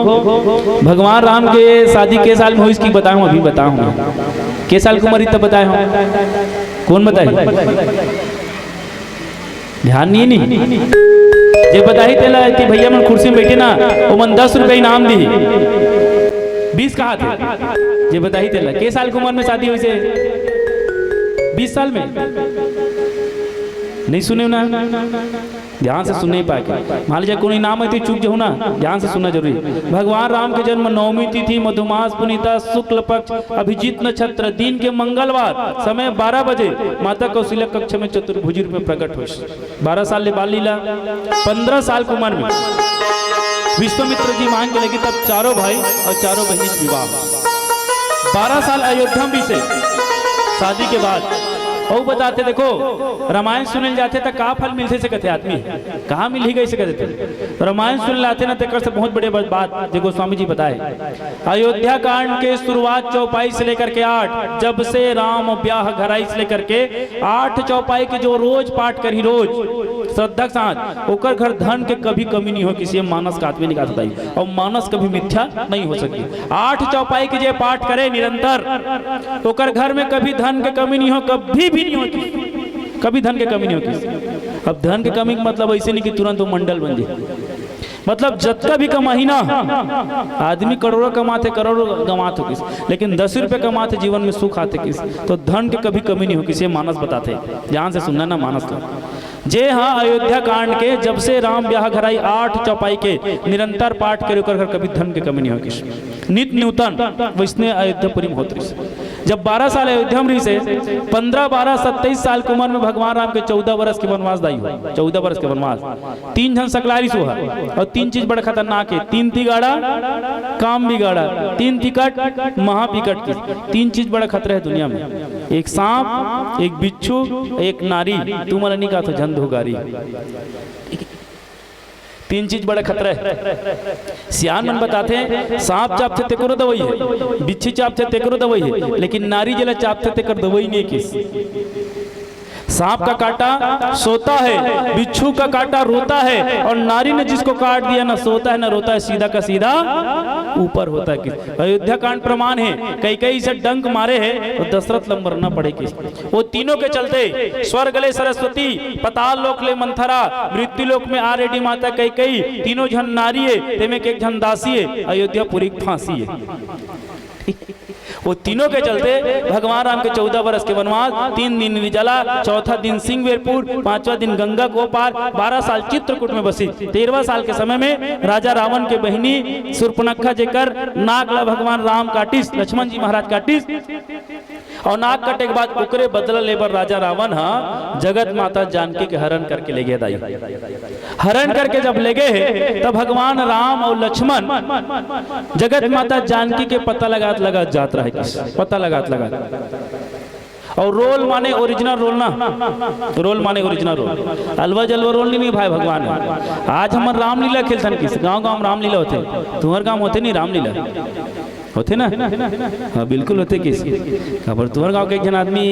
भगवान राम के शादी के साल में हुई इसकी बताऊँ अभी बताऊँ के साल की उम्र तब बताए हो कौन बताए ध्यान नहीं जे बता ही तेला कि भैया मन कुर्सी में बैठे ना वो मन 10 रुपये इनाम दी 20 कहा थे जे बता ही तेला के साल की उम्र में शादी हुई से 20 साल में नहीं सुने ना ध्यान से सुन नहीं पाए मान लीजिए कोई नाम है तो चूक जाऊ ना ध्यान से सुनना जरूरी। भगवान राम के जन्म नवमी तिथि मधुमास पुनीता शुक्ल पक्ष अभिजीत नक्षत्र दिन के मंगलवार समय 12 बजे माता कौशल्या कक्ष में चतुर्भुज में प्रकट हुई। 12 साल ले बाल लीला 15 साल की उम्र में विश्वामित्र जी मांग के लगी तब चारों भाई और चारों बहनी विवाह। 12 साल अयोध्या भी से शादी के बाद और बताते देखो रामायण सुनने जाते तो का फल मिलते से कहते आदमी कहाँ मिल ही गई से कहते रामायण सुनने लाते ना तेकर से बहुत बड़े बात देखो स्वामी जी बताए। अयोध्या कांड के शुरुआत चौपाई से लेकर के 8 जब से राम ब्याह घराई से लेकर के 8 चौपाई के जो रोज पाठ करी रोज श्रद्धा के साथ ओकर घर धन के कभी कमी नहीं हो किसी मानस का आदमी निकाल बताई और मानस कभी मिथ्या नहीं हो सकती। 8 चौपाई के जे पाठ करे निरंतर तो ओकर घर में कभी धन के कमी नहीं हो कभी भी नहीं हो कभी धन के कमी नहीं हो किसी। अब धन के कमी का मतलब ऐसे नहीं कि तुरंत वो मंडल बन जाए मतलब जत्ता भी कमाही ना आदमी करोड़ों कमाते करोड़ों गंवाते किस लेकिन 10 रुपये कमाते जीवन में सुख आते किस तो धन की कभी कमी नहीं हो किसी मानस बताते ध्यान से सुनना ना मानस का जे हाँ अयोध्या कांड के जब से राम ब्याह घराई 8 चौपाई के निरंतर पाठ करे कर कभी धन की कमी नहीं हो किस नित नूतन वैष्णव अयोध्यापुरी महोत्सव जब 12 साल अयोध्या में रही से 15, 12, 27 साल की उम्र में भगवान राम के 14 वर्ष के वनवास दाई हुआ 14 वर्ष के वनवास 3 जन सकलारी हुआ और 3 चीज बड़ा खतरनाक है 3 तिगाड़ा काम बिगाड़ा 3 टिकट महापिकट की 3 चीज बड़ा खतरा है दुनिया में एक सांप एक बिच्छू एक नारी तुम्हारा नहीं कहा तो झंड होगारी 3 चीज बड़ा खतरा है। सियान मन बताते हैं सांप चापते तेकरो दवाई है बिच्छी चापते तेकरो दवाई है लेकिन नारी जला चापते तेकर दवाई नहीं किस सांप का काटा सोता है बिच्छू का काटा रोता है और नारी ने जिसको काट दिया ना सोता है ना रोता है सीधा का सीधा ऊपर होता है किस। अयोध्या कांड प्रमाण है कई कई से डंक मारे हैं तो दशरथ लंब मरना पड़े किस। वो तीनों के चलते स्वर्ग ले सरस्वती पताल लोक ले मंथरा मृत्यु लोक में आरेडी माता कई कई तीनों जन नारी है तेमें एक जन दासी है अयोध्या पूरी फांसी है वो तीनों के चलते भगवान राम के 14 वर्ष के वनवास 3 दिन निर्जला चौथा दिन सिंहवेरपुर 5वां दिन गंगा को पार 12 साल चित्रकूट में बसी 13वां साल के समय में राजा रावण के बहिनी सुर्पनखा जेकर नागला भगवान राम काटिस लक्ष्मण जी महाराज काटिस और नाग कटे के बाद उकरे बदला लेबर राजा रावण जगत माता जानकी के हरण करके ले गए दाई हरण करके जब ले गए तब भगवान राम और लक्ष्मण जगत माता जानकी के पता लगा जात रहा है पता लगा और रोल माने ओरिजिनल रोल ना रोल माने ओरिजिनल रोल अलवा जलवा रोल नहीं भाई भगवान आज हमार रामलीला खेलते किस गांव रामलीला होते तुम्हारे गांव होते नहीं रामलीला होते ना हाँ बिल्कुल होते किस खबर तुम्हारे गांव के एक जन आदमी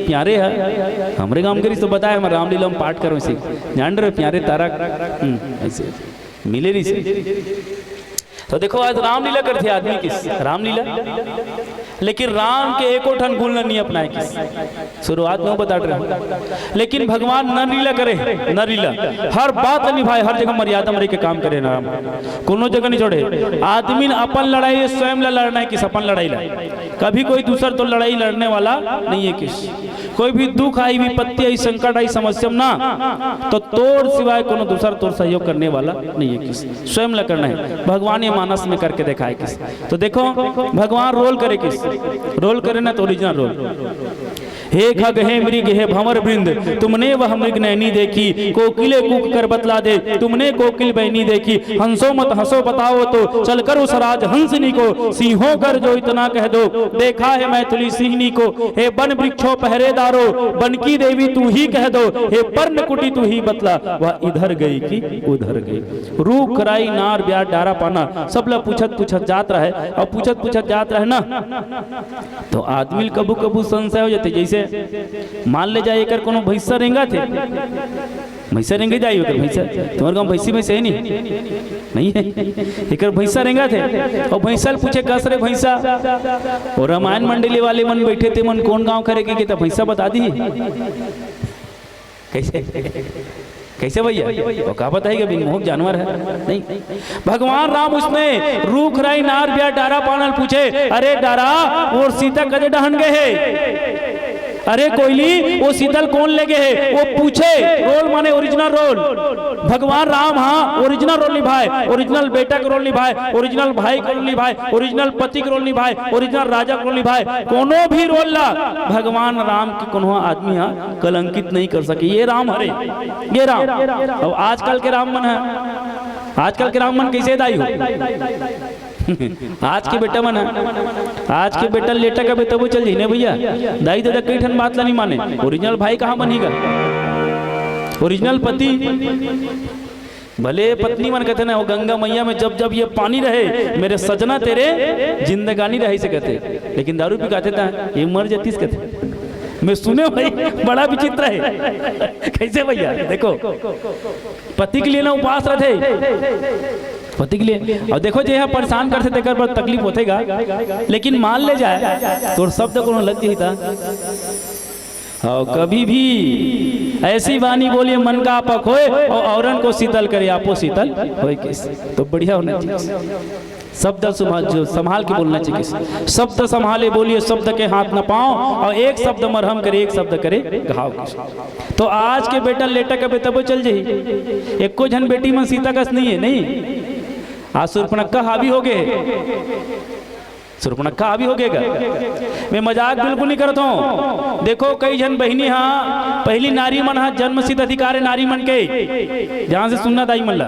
प्यारे है हमारे गांव के तो बताया हमारे रामलीला में पाठ करो इसे जान रहे प्यारे तारा ऐसे मिले रही तो देखो आज रामलीला करते आदमी किस रामलीला लेकिन राम के एको ठन गुण नहीं अपनाए किस शुरुआत में बता रहे लेकिन भगवान नरलीला करे नरलीला हर बात निभाए हर जगह मर्यादा मरे के काम करे ना कोनो जगह नहीं छोड़े आदमी अपन लड़ाई स्वयं लड़ना है किस अपन लड़ाई ला कभी कोई दूसरा तो लड़ाई लड़ने वाला नहीं है किस कोई भी दुख आई विपत्ति आई संकट आई समस्या ना तो तोड़ सिवाय कोनो दूसरा तोड़ सहयोग करने वाला नहीं है किस स्वयं ला करना है भगवान ये मानस में करके दिखाए किस तो देखो भगवान रोल करे किस रोल करे ना तो ओरिजिनल रोल हे खग हे मृग हे भंवर वृंद तुमने वह मृग नैनी देखी कोकिले कूक कर बतला दे तुमने कोकिल बहनी देखी हंसो मत हंसो बताओ तो चलकर उस राज हंसनी को सिंहों कर जो इतना कह दो देखा है मैथिली सिंहनी को हे वन वृक्षों पहरेदारो वन की देवी तू ही कह दो हे पर्ण कुटी तू ही बतला वह इधर गई कि उधर गई रूख कराई नार ब्याह डारा पाना सब लोग पूछत जात रहे और पूछत जात रहे ना तो आदमी कबू कबू संशय हो जाते जैसे मान ले जाए कर कोनो भैंसा रेंगा थे भैंसा रेंगे जाइए कर भैंसा तुम्हारे गांव भैंसी में से नहीं है एक भैंसा रेंगा थे और भैंसा पूछे कस रे भैंसा और रामायण मंडली वाले मन बैठे थे मन कौन गांव करेगी तो भैंसा बता दी कैसे भैया वो कहा बताएगा बिनमोहक जानवर है नहीं भगवान राम उसमें रूख राई नार ब्याह डारा पानल पूछे अरे डारा और सीता कदे डहन गए है अरे कोयली वो शीतल कौन ले गए है वो पूछे रोल माने ओरिजिनल रोल भगवान राम हाँ ओरिजिनल रोल निभाए ओरिजिनल बेटा का रोल निभाए ओरिजिनल भाई का रोल निभाए ओरिजिनल पति का रोल निभाए ओरिजिनल राजा का रोल निभाए कोनो भी रोल ला भगवान राम के कोनो आदमी हाँ कलंकित नहीं कर सके ये राम हरे ये राम अब आजकल के राम मन है आजकल के राम मन कैसे दाई हो आज के बेटा मना, आज के बेटा लेटा का बेटा वो चल जाई ना भैया, दाई दादा कई ठन बात ला नहीं माने। ओरिजिनल भाई कहाँ बनेगा, ओरिजिनल पति। भले पत्नी मन कहते ना, वो गंगा मैया में जब जब ये पानी रहे मेरे सजना तेरे जिंदगानी रही से कहते, लेकिन दारू पी कहते था ये मर जातीस कहते। मैं सुने भाई बड़ा विचित्र है। कैसे भैया देखो, पति के लिए ना उपवास रहते, पति के लिए। और देखो जो यहाँ परेशान करते देकर पर तकलीफ होतेगा, लेकिन मान ले जाए तो शब्द को लग जाता था। और कभी भी ऐसी वाणी बोलिए मन का आपक होए और औरन को शीतल करे आपो शीतल होए किस, तो बढ़िया होना चाहिए। शब्द संभाल के बोलना चाहिए, शब्द संभाले बोलिए, शब्द के हाथ न पाओ, और एक शब्द मरहम करे एक शब्द करे घाव। तो आज के बेटा लेटा का बेटा वो चल जाई, एक को जन बेटी में सीता कस नहीं है, नहीं आज सुर्पनखा हावी हो गए, सुर्पनखा हावी हो गएगा। मैं मजाक बिल्कुल नहीं करता हूँ। देखो कई जन बहनी हाँ पहली नारी मन हाँ जन्म सिद्ध अधिकार है नारी मन के, जहाँ से सुनना दाई मल्ला।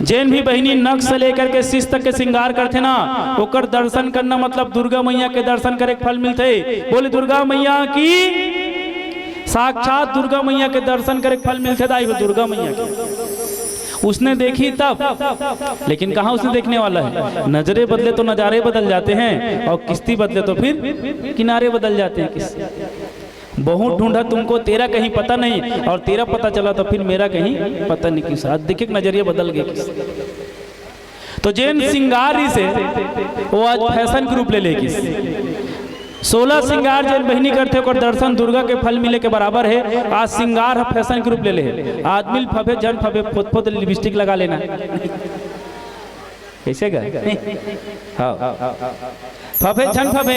जैन भी बहनी नख से लेकर के शीश तक के श्रृंगार करते ना, ओकर दर्शन करना मतलब दुर्गा मैया के दर्शन करे फल मिलते। बोले दुर्गा मैया की, साक्षात दुर्गा मैया के दर्शन करे फल मिलते दाई दुर्गा मैया के। उसने देखी तब, लेकिन कहाँ उसने देखने वाला है। नजरे बदले तो नजारे बदल जाते हैं, और किश्ती बदले तो फिर किनारे बदल जाते हैं। किस बहुत ढूंढा तुमको तेरा कहीं पता नहीं, और तेरा पता चला तो फिर मेरा कहीं पता नहीं। किस आज देखिए नजरिया बदल गए किस। तो जैन सिंगारी से वो आज फैशन के रूप ले ले। किस 16 श्रृंगार जैन बहनी करते और दर्शन दुर्गा के फल मिले के बराबर है। आज श्रृंगार फैशन के रूप ले ले। आदमी फफे जन फफे फुत लिपस्टिक लगा लेना कैसे गए, हाँ फफे छन फफे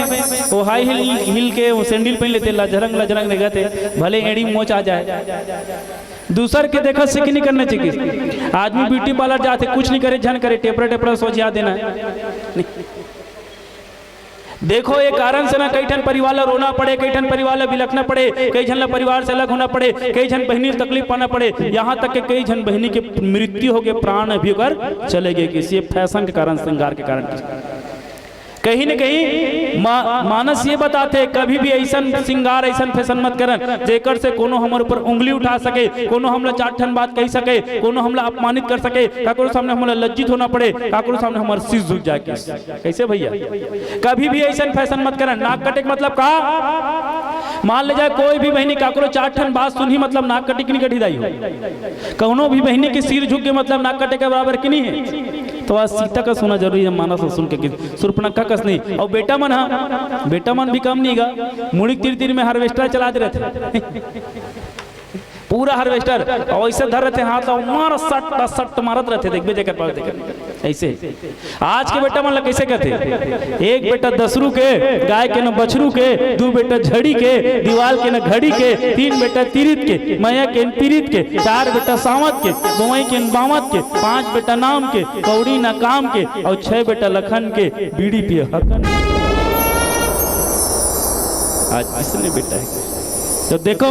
वो हाई हिल के वो सैंडल पहन लेते, लजरंग लजरंग निगते, भले एड़ी मोच आ जाए। दूसर के देखा से नहीं करना चाहिए। आदमी ब्यूटी पार्लर जाते कुछ नहीं करे, झन करे टेपरा टेपरा सोचिया देना। देखो ये कारण से ना कई ठन परिवार रोना पड़े, कई ठन परिवार बिलखना पड़े, कई जन परिवार से अलग होना पड़े, कई जन बहनी तकलीफ पाना पड़े, यहाँ तक कि कई जन बहनी की मृत्यु हो गए, प्राण भी कर चले गए किसी फैशन के कारण, श्रृंगार के कारण। कहीं न कहीं मानस ये बताते कभी भी ऐसा श्रृंगार ऐसा फैशन मत करन जेकर से कोनो हमारे ऊपर उंगली उठा सके, कोनो हमला चार ठन बात कह सके, कोनो हमला अपमानित कर सके, काकरो सामने हमला लज्जित होना पड़े, काकरो सामने हमारे सिर झुक जाए। कैसे भैया कभी भी ऐसा फैशन मत करन। नाक कटे मतलब का, मान ले जाए कोई भी बहनी काकरो चार ठन बात सुनी मतलब नाक कटे की नहीं कटी दाई हो, कौनो भी बहनी के सिर झुक के मतलब नाक कटे के बराबर की नहीं है। तो आज सीता का सुना जरूरी है, मानस सुन के सुर्पनखा कस नहीं। और बेटा मन, हाँ बेटा मन भी कम नहीं गा, मुड़ी तीर तीर में हार्वेस्टर चला दे रहे थे पूरा हार्वेस्टर, और ऐसे धर रहे थे हाथ और मार सट सट मारत रहते, देख बेजे कर देख ऐसे। आज के बेटा मन कैसे कहते, एक बेटा दसरू के, गाय के न बछरू के, दो बेटा झड़ी के, दीवाल के न घड़ी के, तीन बेटा तिरित के, मैया के तिरित के, चार बेटा सावत के, गोई के बावत के, पांच बेटा नाम के, कौड़ी न काम के, और 6 बेटा लखन के, बीड़ी पिए हकन। आज इसने बेटा है। तो देखो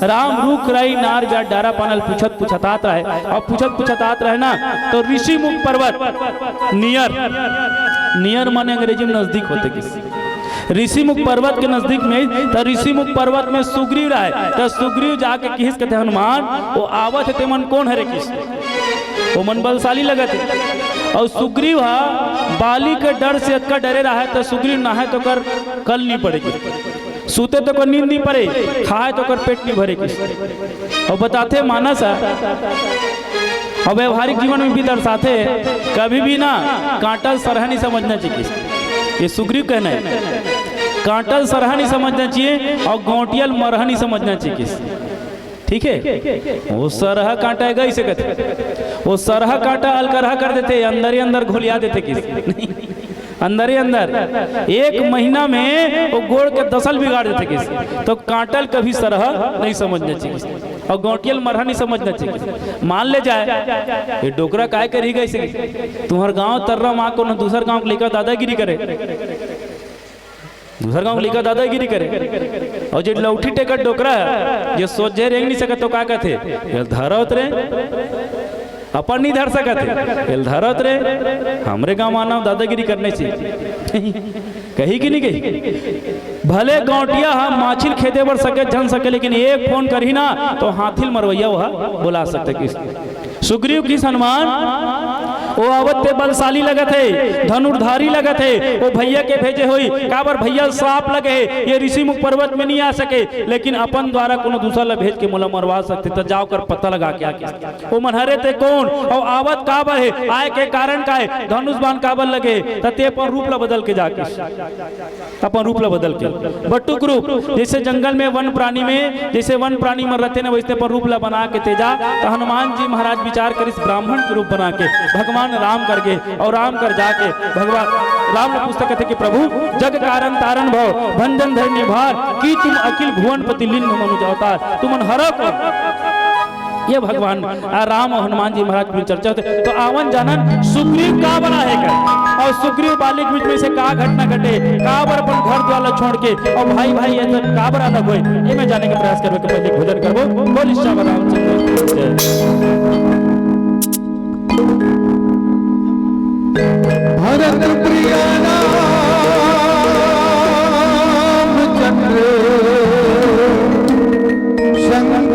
राम रूख रही नार जा डारा पानल पूछत पूछतात रहे, और पूछत पूछतात रहे ना तो ऋषि मुख पर्वत नियर माने अंग्रेजी में नजदीक होते किसी ऋषि मुख पर्वत के नजदीक में। तो ऋषि मुख पर्वत में सुग्रीव रहे, तो सुग्रीव जाके किस कहते हनुमान वो आवत है मन कौन है रे किस, वो मन बलशाली लगा थे। और सुग्रीव बाली के डर से अटका डरे रहा है, तो सुग्रीव नहाए तो कर कल नहीं पड़ेगी, सूते तो कर नींद नहीं पड़े, खाए तो कर पेट नहीं भरे। और बताते मानस और व्यवहारिक जीवन में भी दर्शाते कभी भी ना कांटल सरहा नहीं समझना चाहिए। ये सुग्रीव कहना है, कांटल सरहा नहीं समझना चाहिए और गोटियल मरहा नहीं समझना चाहिए। ठीक है, वो सरहा कांटा है इसे कहते, वो सरहा कांटा अलकरहा कर देते, अंदर ही अंदर घुलिया देते किसी अंदर ही अंदर। 1 महीना में वो गोड़ के दसल बिगाड़ देते किसी। तो कांटल कभी सरहा नहीं समझना चाहिए और गोटियल मरहा नहीं समझना चाहिए। मान ले जाए ये डोकरा काय करी गई, तुम्हार गांव तर्रा माँ को न दूसर गांव को लेकर दादागिरी करे, दूसर गांव लेकर दादागिरी करे। और जो लौठी टेकर डोकरा है ये सोच जे रेंग नहीं सकत तो का कहते धरा उतरे अपन नहीं धर सकते एल धरत रे हमरे गाँव मानव दादागिरी करने से कही कि नहीं कही भले गौटिया हम माछिल खेदे बर सके जन सके लेकिन एक फोन करही ना तो हाथिल मरवैया वह बुला सकते किस सुग्रीव की सम्मान वो आवत पे बलशाली लगत है धनुर्धारी लगत है वो भैया के भेजे हुई काबर भैया सांप लगे है ये ऋषि मुख पर्वत में नहीं आ सके लेकिन अपन द्वारा कोनो दूसरा ला भेज के मोला मरवा सकते तो जाओ कर पता लगा के आके वो मनहरे ते कौन और आवत काबर है आए के कारण का है धनुष बाण काबर लगे ते अपन रूप ला बदल के जाके अपन रूप ला बदल के बटुक रूप जैसे जंगल में वन प्राणी में जैसे वन प्राणी मर रहते ना वैसे पर रूप ला बना के तेजा तो हनुमान जी महाराज विचार कर इस ब्राह्मण के रूप बना के भगवान राम करके और राम कर जाके भगवान राम ने पुस्तक कहते कि प्रभु जग कारण तारण भव भंजन धरनी भार की तुम अखिल भुवनपति लिंग मनुज अवतार तुम हरक ये भगवान राम और हनुमान जी महाराज की चर्चा होते तो आवन जानन सुग्रीव का बना है कर और सुग्रीव बालिक बीच में से का घटना घटे का बर अपन घर द्वार छोड़ के और भाई भाई ये तो का बर अलग होए ये मैं जाने का प्रयास करबे के पहले भोजन करबो बोल श्याम रामचंद्र भरत प्रिय रामचंद्र शंकर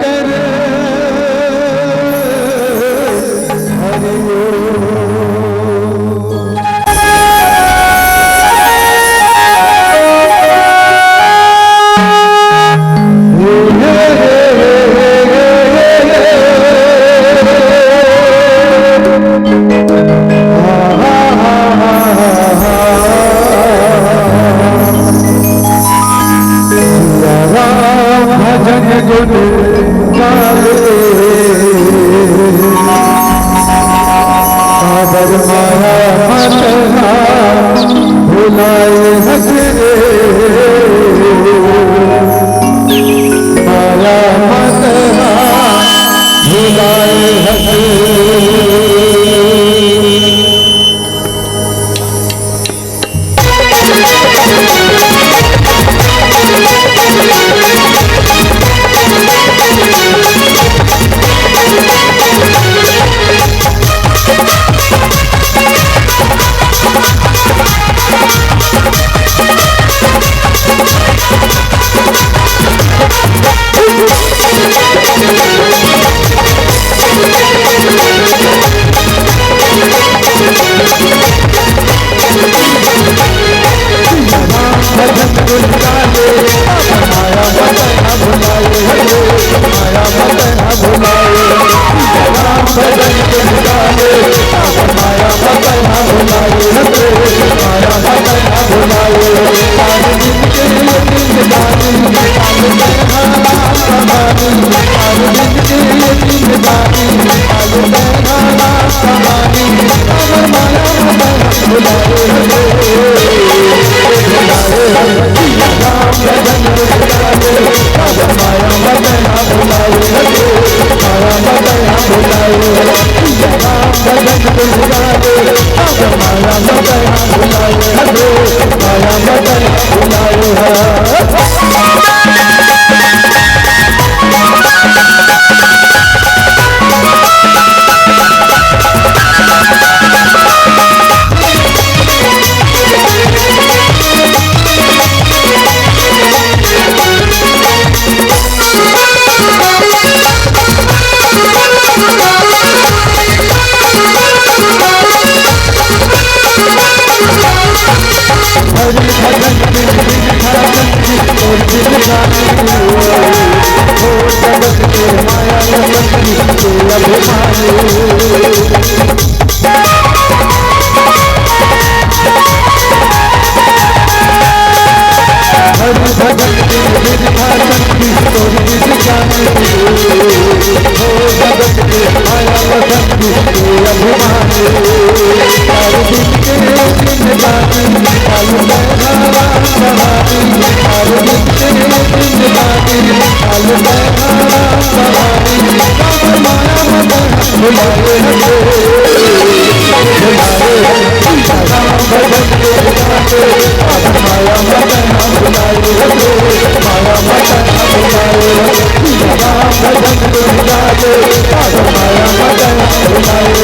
माया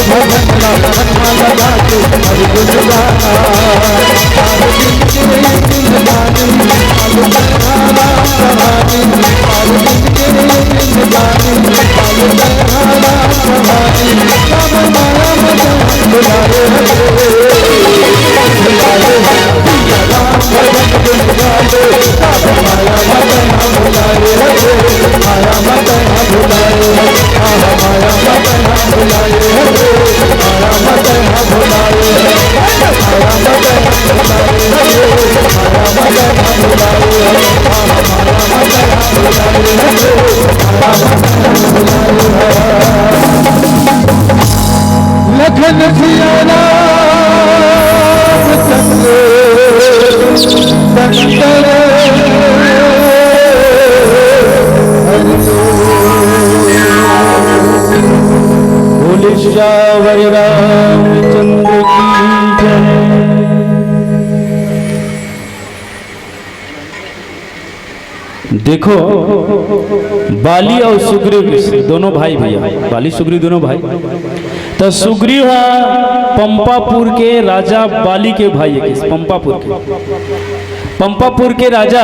भजन ला मनमा लगा के हर गुण गाना हर दिन के जिंदगानी आलू बहारा कहानी हर दिन के जिंदगानी आलू बहारा कहानी सब माया मदन बुलाए राम भजन गुण गाए सब माया मदन बुलाए माया मदन बुलाए माया मदन बुलाए माया मदन बुलाए माया मदन लखन सिया राम चंद्र बोले श्यावर रामचंद्र की जय। देखो बाली और सुग्रीव दोनों भाई भैया, बाली सुग्रीव दोनों भाई। तो सुग्रीव पंपापुर के राजा बाली के भाई है, पंपापुर के राजा।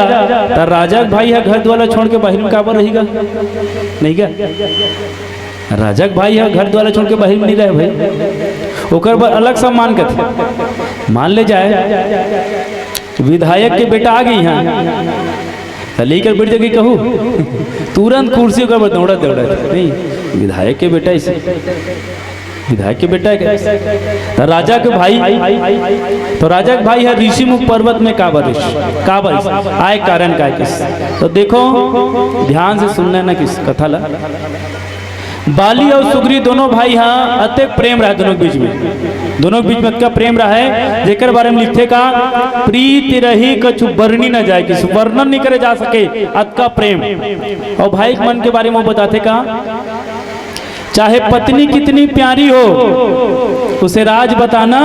तो राजा भाई है घर द्वारा छोड़ के बाहर में काबर रहेगा नहीं क्या? राजा के भाई है घर द्वारा छोड़ के बाहर में नहीं रहे भाई, ओकर पर अलग सा मान के थे। मान ले जाए विधायक के बेटा आ गई यहाँ तो लेकर बैठ जाएगी कहूँ तुरंत कुर्सी पर दौड़ा दौड़ा नहीं, विधायक के बेटा इसे विधायक के बेटा है। तो राजा के भाई, तो राजा के भाई है ऋषिमुख पर्वत में काबर आए कारण का किस। तो देखो ध्यान से सुनना ना किस कथा ला। बाली और सुग्रीव दोनों भाई हाँ अति प्रेम रहा दोनों के बीच में, दोनों के बीच में अत्का प्रेम रहा है। जेकर बारे में लिखे का प्रीति रही कछु वर्णी न जाए, किस वर्णन नहीं करे जा सके अत्का प्रेम। और भाई के मन के बारे में बताते का चाहे पत्नी कितनी प्यारी हो उसे राज बताना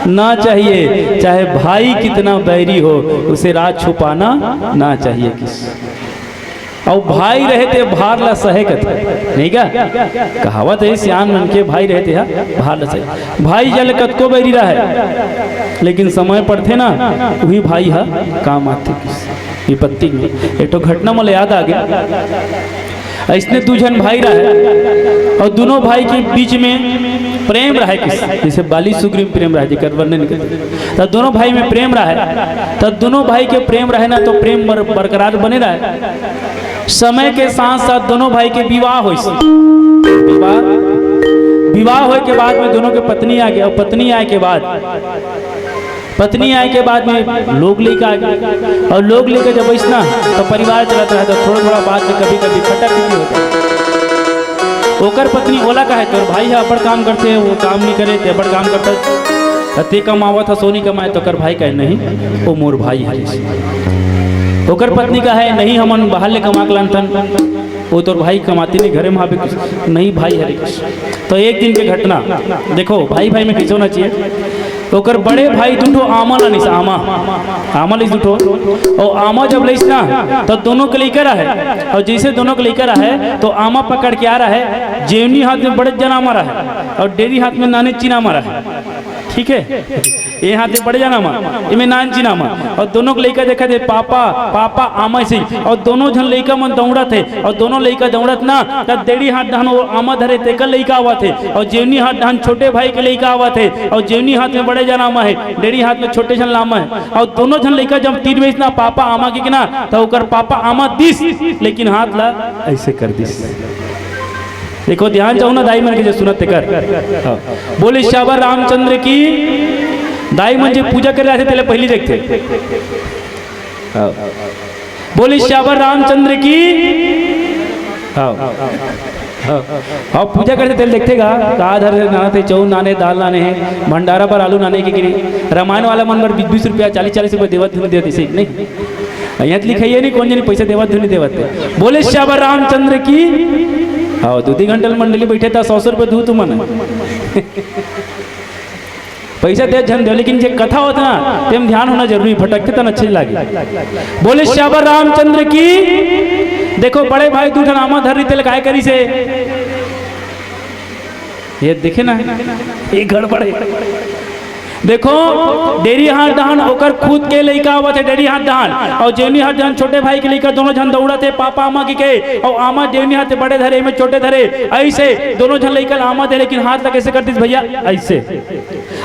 ना चाहिए, चाहे भाई कितना बैरी हो उसे राज छुपाना ना चाहिए किस। और भाई रहते भार ला सहे कथे नहीं क्या कहावत है, सियान मन के भाई रहते हैं भार ला सहे। भाई जल कतको बैरी रहा है लेकिन समय पड़ते ना वही भाई है काम आते किस विपत्ति में। एक तो घटना मुझे याद आ गया, इसने दो जन भाई रहा और दोनों भाई के बीच में प्रेम रहा किस, जैसे बाली सुग्रीव प्रेम रहा जिकर वर्णन नहीं करते। तो दोनों भाई में प्रेम रहा है, तो दोनों भाई के प्रेम रहे ना तो प्रेम बरकरार बने रहा है। समय के साथ साथ दोनों भाई के विवाह हो, विवाह होने के बाद में दोनों के पत्नी आ गई, और पत्नी आए के बाद में लोग लेकर आ गए, और लोग लेकर जब इसना तो परिवार चलाता है तो थोड़ा थोड़ा बात में कभी कभी खट्टा मीठी होता है। ओकर पत्नी ओला का है तो भाई है बड़ काम करते हैं, वो काम नहीं करे ते बड़ काम करता है, ते कमावत है सोनी कमाए तो कर भाई कहे नहीं वो मोर भाई है। ओकर पत्नी का है नहीं हम बाहर ले कमा के लान, वो तो भाई कमाती नहीं घरे में नहीं भाई है। तो एक दिन की घटना देखो भाई भाई में किस होना चाहिए। ओकर बड़े भाई दुठो आमा ला निसा आमा लिस दुठो, और आमा जब लिस ना तो दोनों के लेकर है, और जैसे दोनों के लेकर है तो आमा पकड़ के आ रहा है, जेवनी हाथ में बड़े जना मारा है और डेरी हाथ में नाने चीना मारा है। ठीक है, ये हाथ में बड़े जना मार इनमें नान चीना मार, और दोनों को लेकर देखा थे पापा पापा आमा से, और दोनों जन लड़का मन दौड़ा थे, और दोनों लड़का दौड़त ना तब डेरी हाथ डहन वो आमा धरे थे कल लड़का हुआ थे, और जेवनी हाथ डहन छोटे भाई के लड़का हुआ थे, और जेवनी हाथ में बड़े जन आमा है, डेरी हाथ में छोटे जन लामा है, और दोनों जन लड़का जब तीर में इतना पापा आमा की ना तो ओकर पापा आमा दिस लेकिन हाथ ला ऐसे कर दिस। देखो ध्यान चाहो ना दाई मन के सुनत कर बोले श्यावर रामचंद्र की। दाई मन जो पूजा कर रहे थे पहले पहली देखते बोले श्यावर रामचंद्र की। हाँ पूजा करते तेल देखतेगा का धर नाना थे चौ नाने दाल नाने हैं भंडारा पर आलू नाने की गिरी। रामायण वाला मन पर 20-20 रुपया 40-40 रुपया देवत धुनी देते सही नहीं यहाँ लिखाइए नहीं कौन जानी पैसा देवत धुनी देवते। बोले श्यावर रामचंद्र की। हाँ 2-3 घंटे मंडली बैठे था 100 रुपये दू तुम पैसा दे झन दे, लेकिन जो कथा होता ना तेम ध्यान होना जरूरी, भटकते तो अच्छे लगे। बोले श्यावर रामचंद्र की। देखो बड़े भाई दूठन आमा धर रही तेल काय करी से ये देखे ना, ये गड़बड़ है। देखो डेरी हाथ दहन ओकर खुद के लइका आवत है डेरी हाथ दहन, और जेवनी हाथ दहन छोटे भाई के लइका दोनों जन दौड़त है पापा आमा के, और आमा जेवनी हाथ बड़े धरे में छोटे धरे, ऐसे दोनों जन लइका आमा दे, लेकिन हाथ ला कैसे कर दिस भैया ऐसे।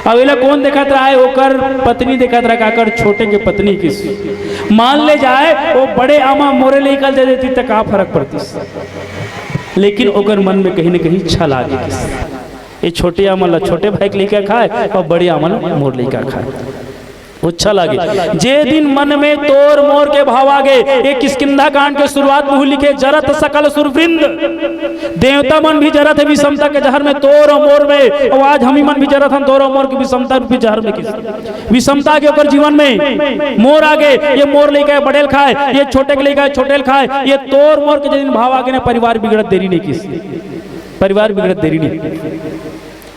अब ये कौन देखत रहा है, ओकर पत्नी देखत रहा, काकर छोटे के पत्नी किस मान ले जाए वो बड़े आमा मोरे लेकर दे देती तो का फर्क पड़ती, लेकिन ओकर मन में कहीं न कहीं छल आ गई, ये छोटे आमला छोटे भाई के लेकर खाए और बड़े आमला मोर लेकर खाए, अच्छा लगे। जे दिन मन में तोर मोर के भाव आगे, ये किष्किंधा कांड के शुरुआत में लिखे, जरत सकल सुरवृंद, देवता मन भी जरत है विषमता के जहर में तोर और मोर में, और आज हम ही मन भी जरत हम तोर और मोर की विषमता रूपी जहर में, विषमता के ऊपर जीवन में मोर आगे, ये मोर लेकर बड़ेल खाए, ये छोटे के लेकर छोटे खाए, ये तोर मोर के दिन भाव आगे ना, परिवार बिगड़त देरी नहीं किस, परिवार बिगड़त देरी नहीं।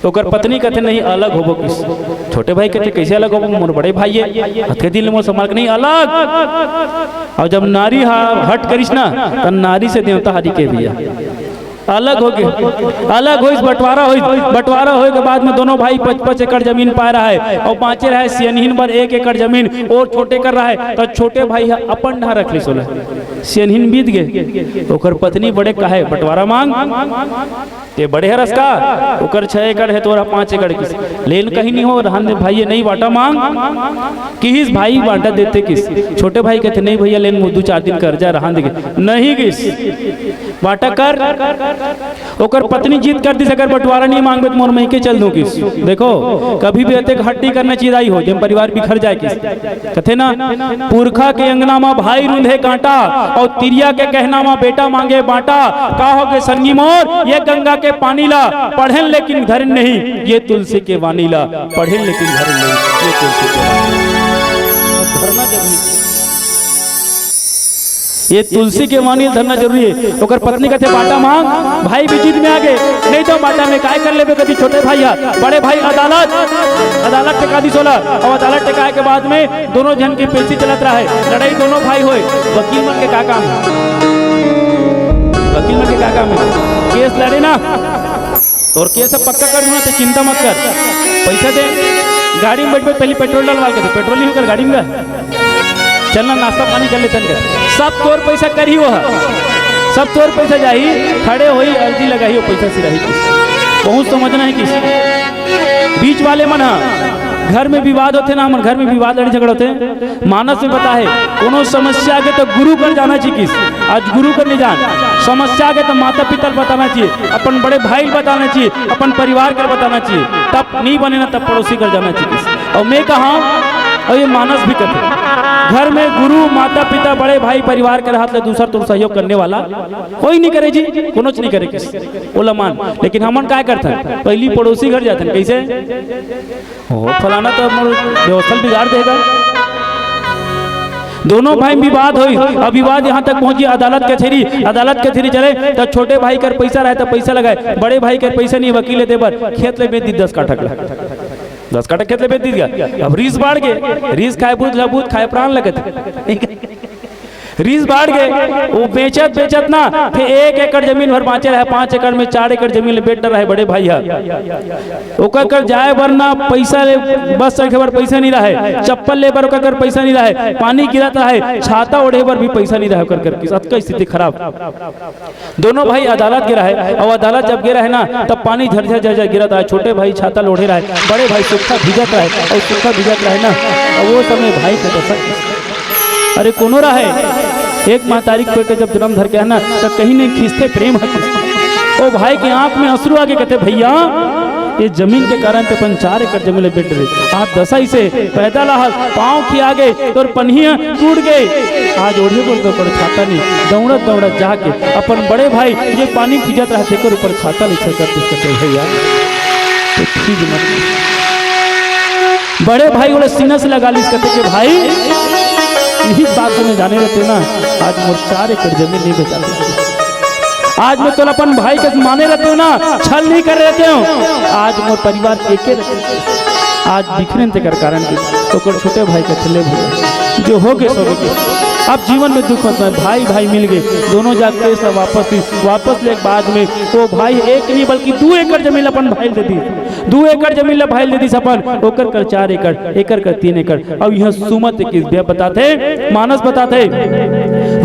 ओकर पत्नी कहते नहीं अलग होबो किस, छोटे भाई कहते कैसे अलग होबो, मोर बड़े भाई है हथे दिल मोर संभाल के नहीं अलग। और जब नारी हट करिस ना तो नारी से देवता हारी के भी अलग हो गए, अलग हो बंटवारा हो के बाद में दोनों भाई 5-5 एकड़ जमीन पा रहा है, और पांचे रहा है सियनहीन पर 1 एकड़ जमीन और छोटे कर रहा है, तो छोटे भाई अपन ढा रख ली सोलह सियनहीन बीत गए, ओकर पत्नी बड़े कहे बंटवारा मांग, ये बड़े है रसका ओकर 6 एकड़ है तोरा 5 एकड़ किस, लेन कहीं नहीं हो रहन भाई ये नहीं बांटा मांग, किस भाई बांटा देते किस, छोटे भाई कहते नहीं भैया लेन 2-4 दिन कर जा रहन दे नहीं किस बांटा कर, ओकर पत्नी जीत कर दी, अगर बंटवारा नहीं मांगे तो मोर मई के चल दूं किस। देखो कभी भी रहते हट्टी करना चाहिए आई हो जब परिवार बिखर जाए किस, कथे ना पुरखा के अंगना में भाई रूंधे कांटा, और तिरिया के कहना में बेटा मांगे बांटा, का हो के संगी मोर ये गंगा के पानी ला, पढ़ेन लेकिन घर नहीं, ये तुलसी के वाणी ला, पढ़ेन लेकिन घर नहीं, ये तुलसी के धरना जरूरी, ये तुलसी के वाणी धरना जरूरी है। ओकर पत्नी कहते बाटा मांग, भाई भी जीत में आ गए, नहीं तो बाटा में काय कर लेबे कभी छोटे भाई बड़े भाई अदालत टेका दी सोला, और अदालत टेकाए के बाद में दोनों जन की पेशी चलत रहा है, लड़ाई दोनों भाई होए, वकील मन के का काम है, वकील मन के का काम है, केस लड़े ना और केस पक्का कर दूंगा तो चिंता मत कर, पैसा दे, गाड़ी में बैठ पहले पेट्रोल डलवा के, पेट्रोल नहीं होकर गाड़ी में चलना नाश्ता पानी कर लेते हैं, सब तोर पैसा करी वो सब तोर पैसा जाही, खड़े होई अर्जी लगाई, पैसा से रही किस बहुत समझना है किस। बीच वाले मन घर में विवाद होते ना, हमारे घर में विवाद लड़े झगड़ होते हैं, मानस में पता है कोनो समस्या के तो गुरु कर जाना चाहिए किस, आज गुरु कर नहीं जान, समस्या के तो माता पिता बताना चाहिए, अपन बड़े भाई बताना चाहिए, अपन परिवार कर बताना चाहिए, तब नहीं बने ना तब पड़ोसी कर जाना चाहिए किस। और मैं कहा और ये मानस भी करते घर में गुरु माता पिता बड़े भाई परिवार के हाथ ले दूसरा तुम सहयोग करने वाला कोई नहीं करे जी, कोनो नहीं करे किस बोला मान, लेकिन हमन क्या करते हैं पहली पड़ोसी घर जाते हैं, कैसे हो फलाना तो व्यवस्था बिगाड़ देगा, दोनों भाई विवाद हुई, अब विवाद यहाँ तक पहुंची अदालत कचहरी चले, तो छोटे भाई कर पैसा रहे तो पैसा लगाए, बड़े भाई कर पैसा नहीं वकील दे बर खेत ले बेच दी 10 काठा 10 काठा खेत ले बेच दी गया, अब रीस बाढ़ गए, रीस खाए बूझ खाए प्राण लगत रीस बाढ़ गए, वो बेचत ना फिर 1 एकड़ जमीन भर बाँचे रहे, 5 एकड़ में 4 एकड़ जमीन बेच रहे बड़े भाई ओकर कर जाए वरना पैसा ले, बस चढ़े बर पैसा नहीं रहे, चप्पल ले बर कर पैसा नहीं रहे, पानी गिरत रहे, छाता ओढ़े बर भी पैसा नहीं रहे, कर स्थिति खराब। दोनों भाई अदालत गिरा है, और अदालत जब गिरा है ना तब पानी झरझर गिरता है, छोटे भाई छाता लोढ़े रहे, बड़े भाई सूखा भिजत रहे, और सूखा भिजत रहे ना, और वो समय भाई का अरे कोनो रहे एक माँ तारीख पे जब जन्म धर के है ना तो कहीं नहीं खींचते प्रेम है, ओ भाई के आंख में आंसू आगे कहते भैया ये जमीन के कारण तो 4 एकड़ जमीन बैठ रहे, आप 10 से पैदल पाँव की आगे तो पनिया टूट गए, आज ओढ़े बोल तो छाता नहीं, दौड़त जाके अपन बड़े भाई ये पानी खिंचत रहते कर ऊपर छाता नहीं करते भैया, तो ठीक बड़े भाई बोले सीना से लगा ली कहते कि भाई यही बात में जाने रहते ना, आज मोर 4 एकड़ जमीन नहीं बेचा, आज मैं तो अपन भाई के माने रहते हो ना, छल नहीं कर रहते हो, आज मोर परिवार एक आज बिखरे कर कारण तो छोटे भाई के चले जो हो गए सो गए। अब जीवन में दुख मत में भाई भाई मिल गए, दोनों जाके सब वापस ले बाद में वो भाई एक नहीं बल्कि 2 एकड़ जमीन अपन भाई दे दी, 2 एकड़ जमीन भाई दे दी सपन ओकर कर 4 एकड़, एकर कर 3 एकड़। अब यह सुमत किस बताते मानस बताते,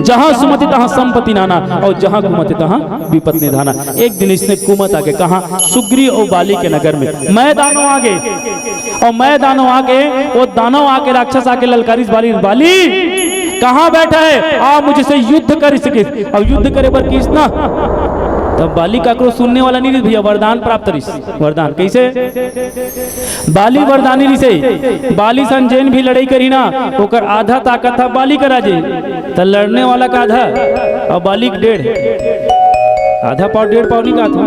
जहां सुमति तहां संपत्ति नाना और जहां कुमति तहां विपत्ति निधाना। एक दिन इसने कुमत आगे कहा सुग्रीव और बाली के नगर में, मैं दानव आगे और मैं दानव आगे, वो दानव आके राक्षस आके ललकारी बाली, बाली कहां बैठा है, आ मुझसे युद्ध कर सके। अब युद्ध करे पर किस ना, तब बाली का को सुनने वाला नहीं भैया, वरदान प्राप्त रिस, वरदान कैसे बाली वरदानी रिसे, बाली संजैन भी लड़ाई करी ना, ओकर आधा ताकत था बाली का राजे, तो लड़ने वाला का आधा और बाली 1.5, आधा पाव 1.5 पाव नहीं का था,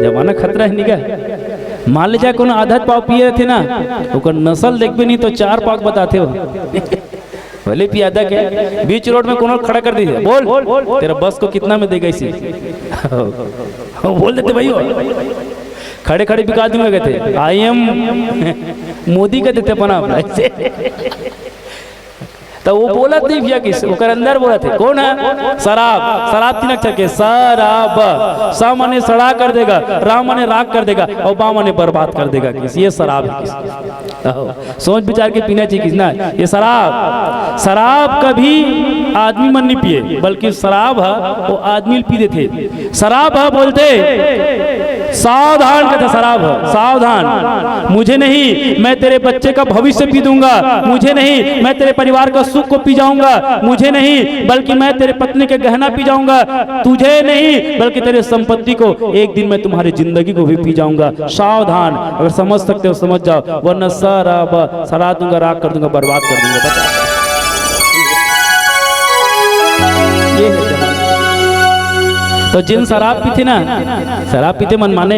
जमाना खतरा है निका। मान ले जाए कोनो आधा पाव पिए थे ना, ओकर नस्ल देखबे नहीं तो 4 पाव बताते हो भले पियादा के बीच रोड में कोनो खड़ा कर दी, बोल तेरा बस को कितना में देगा इसी बोल देते भाई, खड़े खड़े बिका दूंगा कहते आई एम मोदी का देते अपना ऐसे। तो वो बोला नहीं भैया किस ओकर अंदर बोला थे कौन है, शराब, शराब 3 अक्षर के शराब, सा माने सड़ा कर देगा, राम माने राग कर देगा और बा माने बर्बाद कर देगा किस, ये शराब है किस, सोच विचार के पीना चाहिए किस ना, ये शराब, शराब कभी आदमी मन नहीं पिए बल्कि शराब है वो आदमी पीते थे, शराब है बोलते सावधान कहते, शराब है सावधान, मुझे नहीं मैं तेरे बच्चे का भविष्य पी दूंगा, मुझे नहीं मैं तेरे परिवार का सुख को पी जाऊंगा, मुझे नहीं बल्कि मैं तेरे पत्नी के गहना पी जाऊंगा, तुझे नहीं बल्कि तेरे संपत्ति को एक दिन मैं तुम्हारी जिंदगी को भी पी जाऊंगा, सावधान। अगर समझ सकते हो समझ जाओ, वरना शराब सड़ा दूंगा, राग कर दूंगा, बर्बाद कर दूंगा। बता ये है तो जिन शराब पीते ना, शराब पीते मन माने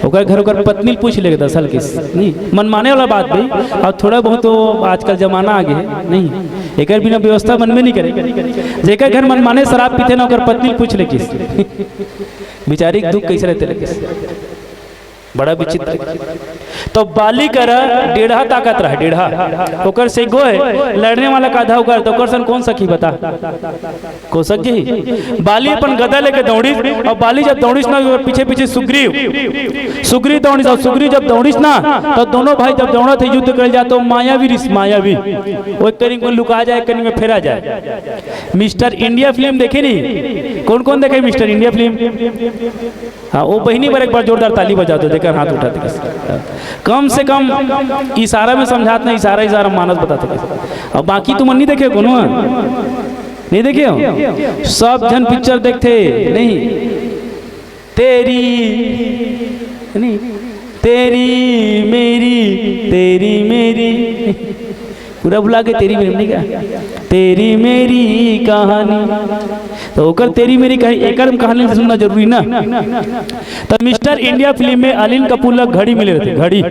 ओकर घर ओकर पत्नी पूछ लेगा दरअसल किस नहीं मन माने वाला बात भी, और थोड़ा बहुत तो आजकल जमाना आगे है नहीं, एक बिना व्यवस्था मन में नहीं करे, जेकर घर मन माने शराब पीते ना ओकर पत्नी पूछ ले किस बेचारी दुख कैसे रहते लगे, बड़ा विचित्र। तो बाली कर 1.5 ताकत रहा, 1.5 ओकर से गो है लड़ने वाला का आधा ओकर, तो ओकर सन कौन सखी बता को सक जी, बाली अपन गदा लेके दौड़ीस और बाली जब दौड़ीस ना पीछे पीछे सुग्रीव दौड़ीस, और सुग्रीव जब दौड़ीस ना तो दोनों भाई जब दौड़ा थे युद्ध कर जाते, तो मायावी वो कहीं को लुका जाए कहीं में फेरा जाए। मिस्टर इंडिया फिल्म देखे नहीं, कौन कौन देखे मिस्टर इंडिया फिल्म, हाँ वो बहनी पर एक बार जोरदार ताली बजा दो, देखकर हाथ उठाते, कम से कम इशारा में समझाते नहीं, इशारा मानस बताते, और बाकी तुम नहीं देखे कोनो नहीं देखे हो, सब जन पिक्चर देखते नहीं, तेरी नहीं तेरी मेरी पूरा बुला के तेरी मेरी नहीं क्या, तेरी मेरी कहानी, तो ओकर तेरी मेरी कहानी से सुनना जरूरी ना। तो मिस्टर इंडिया फिल्म में अनिल कपूर लग घड़ी मिले थे, घड़ी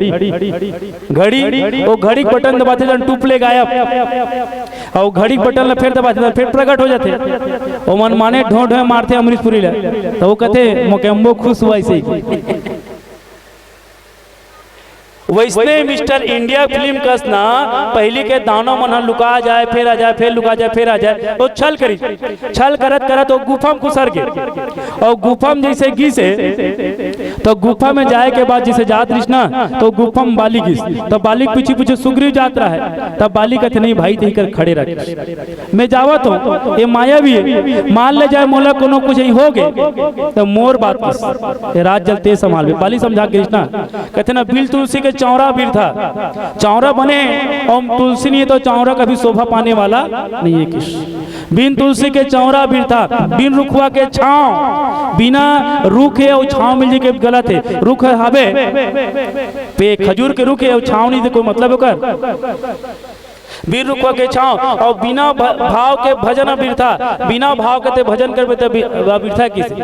वो घड़ी बटन दबाते थे टूप ले गायब, और घड़ी बटन फिर दबाते फिर प्रकट हो जाते, वो मन माने ढों मारते अमरीश पुरी ला, तो वो कहते मोकेम्बो खुश हुआ ऐसे ही। वैसने मिस्टर इंडिया फिल्म कसना पहली के दानों मन लुका जाए फिर आ जाए, फिर लुका जाए फिर आ जाए, तो छल करत करत तो गुफा में घुसर गए, और गुफा में जैसे घिसे तो गुफा में जाए के बाद जैसे जात रही ना, तो गुफा में बाली घिस, तो बाली पीछे पीछे सुग्रीव जात रहा है, तब बाली कहते नहीं भाई तही कर खड़े रख, मैं जावत हूँ, ये माया भी है, मान ले जाए मोला कोनो कुछ ही हो गए तो मोर बात रात जलते संभाल, बाली समझा कृष्णा कहते ना बिल तुलसी के चौरा बीर था, चौरा बने और तुलसी नहीं तो चौरा कभी शोभा पाने वाला नहीं है किस, बिन तुलसी के चौरा बीर था, बिन रुखवा के छांव, बिना रुख है और छांव मिल के गलत है, रुख है हावे पे खजूर के रुख है और छांव नहीं, कोई मतलब होकर बीर रुकवा के छाँव, और बिना भाव के भजन बीरथा, बिना भाव के भजन कर बीरथा किसी,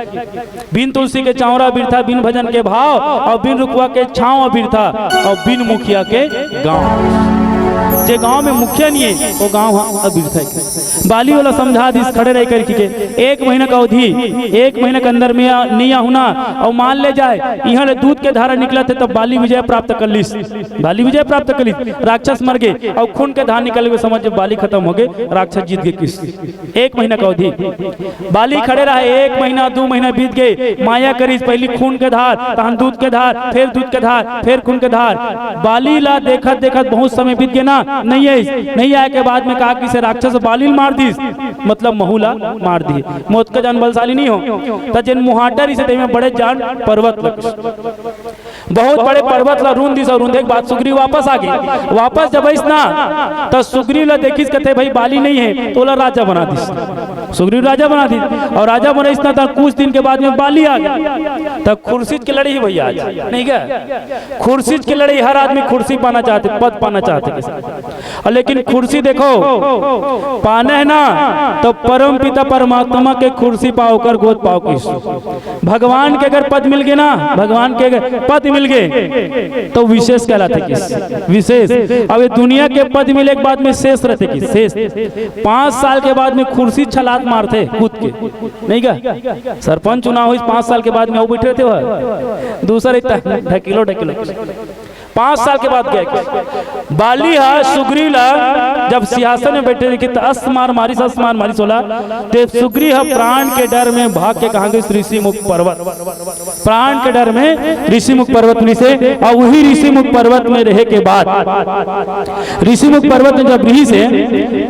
बिन तुलसी के चौरा बीरथा, बिन भजन के भाव, और बिन रुकवा के छाँव बीरथा, और बिन मुखिया के गाँव। जे गांव में मुखिया नहीं है वो गांव अबिरथ है। बाली वाला समझा दिस खड़े रह कर के 1 महीना का अवधि, 1 महीना के अंदर में नहीं होना और मान ले जाए यहाँ दूध के धारा निकला थे तब बाली विजय प्राप्त कर ली, बाली विजय प्राप्त कर ली, राक्षस मर गए और खून के धार निकल गए, समझ बाली खत्म हो गए, राक्षस जीत गए। किस 1 महीना का अवधि बाली खड़े रहे, 1 महीना 2 महीना बीत गए, माया करी, पहली खून के धार, तहन दूध के धार, फिर दूध के धार, फिर खून के धार। बाली ला देखत देखत बहुत समय बीत गया ना, नहीं आए के बाद में कहा कि से राक्षस बाली मार दी, मतलब महूला मार दी, मौत का जान बलशाली नहीं हो तो जिन मुहाटर इसे में बड़े जान पर्वत बहुत बड़े पर्वत ला रूंद दिस और रूंदे के बाद सुग्रीव वापस आ गए। वापस जब इस ना तो सुग्रीव ला देखिस कहते भाई बाली नहीं है तो ला राजा बना दिस, सुग्रीव राजा बना दी और राजा बने इस ना तो कुछ दिन के बाद में बाली आ गया। तब खुर्शीद की लड़ाई भैया आज नहीं क्या, खुर्शीद की लड़ाई, हर आदमी कुर्सी पाना चाहते, पद पाना चाहते, और लेकिन कुर्सी देखो पाना है ना तो परम पिता परमात्मा के कुर्सी पाओ कर गोद पाओ किस, भगवान के अगर पद मिल गए ना, भगवान के अगर पद मिल गए तो विशेष कहलाते किस, विशेष। अब ये दुनिया के पद मिले के बाद में शेष रहते किस, शेष। 5 साल के बाद में कुर्सी छलात मारते कूद के नहीं का, सरपंच चुनाव हुई 5 साल के बाद में वो बैठे थे वह दूसरे ढकिलो 5 साल के बाद गया बाली हा सुग्रीव ला जब सिंहासन में बैठे देखी तो अस्मार मारी सोला ते सुग्रीव हा प्राण के डर में भाग के कहा गई ऋषिमुख पर्वत, प्राण के डर में ऋषिमुख पर्वत में से, और वही ऋषिमुख पर्वत में रहे के बाद ऋषिमुख पर्वत में जब रही से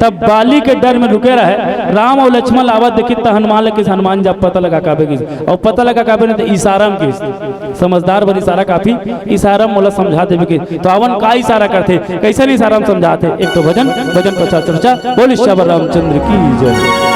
तब बाली के डर में रुके रहे। राम और लक्ष्मण आवत देखी तो हनुमान के हनुमान जब पता लगा काबे की और पता लगा काबे ने तो इशारा की, समझदार बड़ी इशारा काफी इशारा मोला समझा दे तो अवन का इशारा करते, कैसे इशारा समझाते। एक तो भजन प्रचार चर्चा, बोल श्याम रामचंद्र की जय।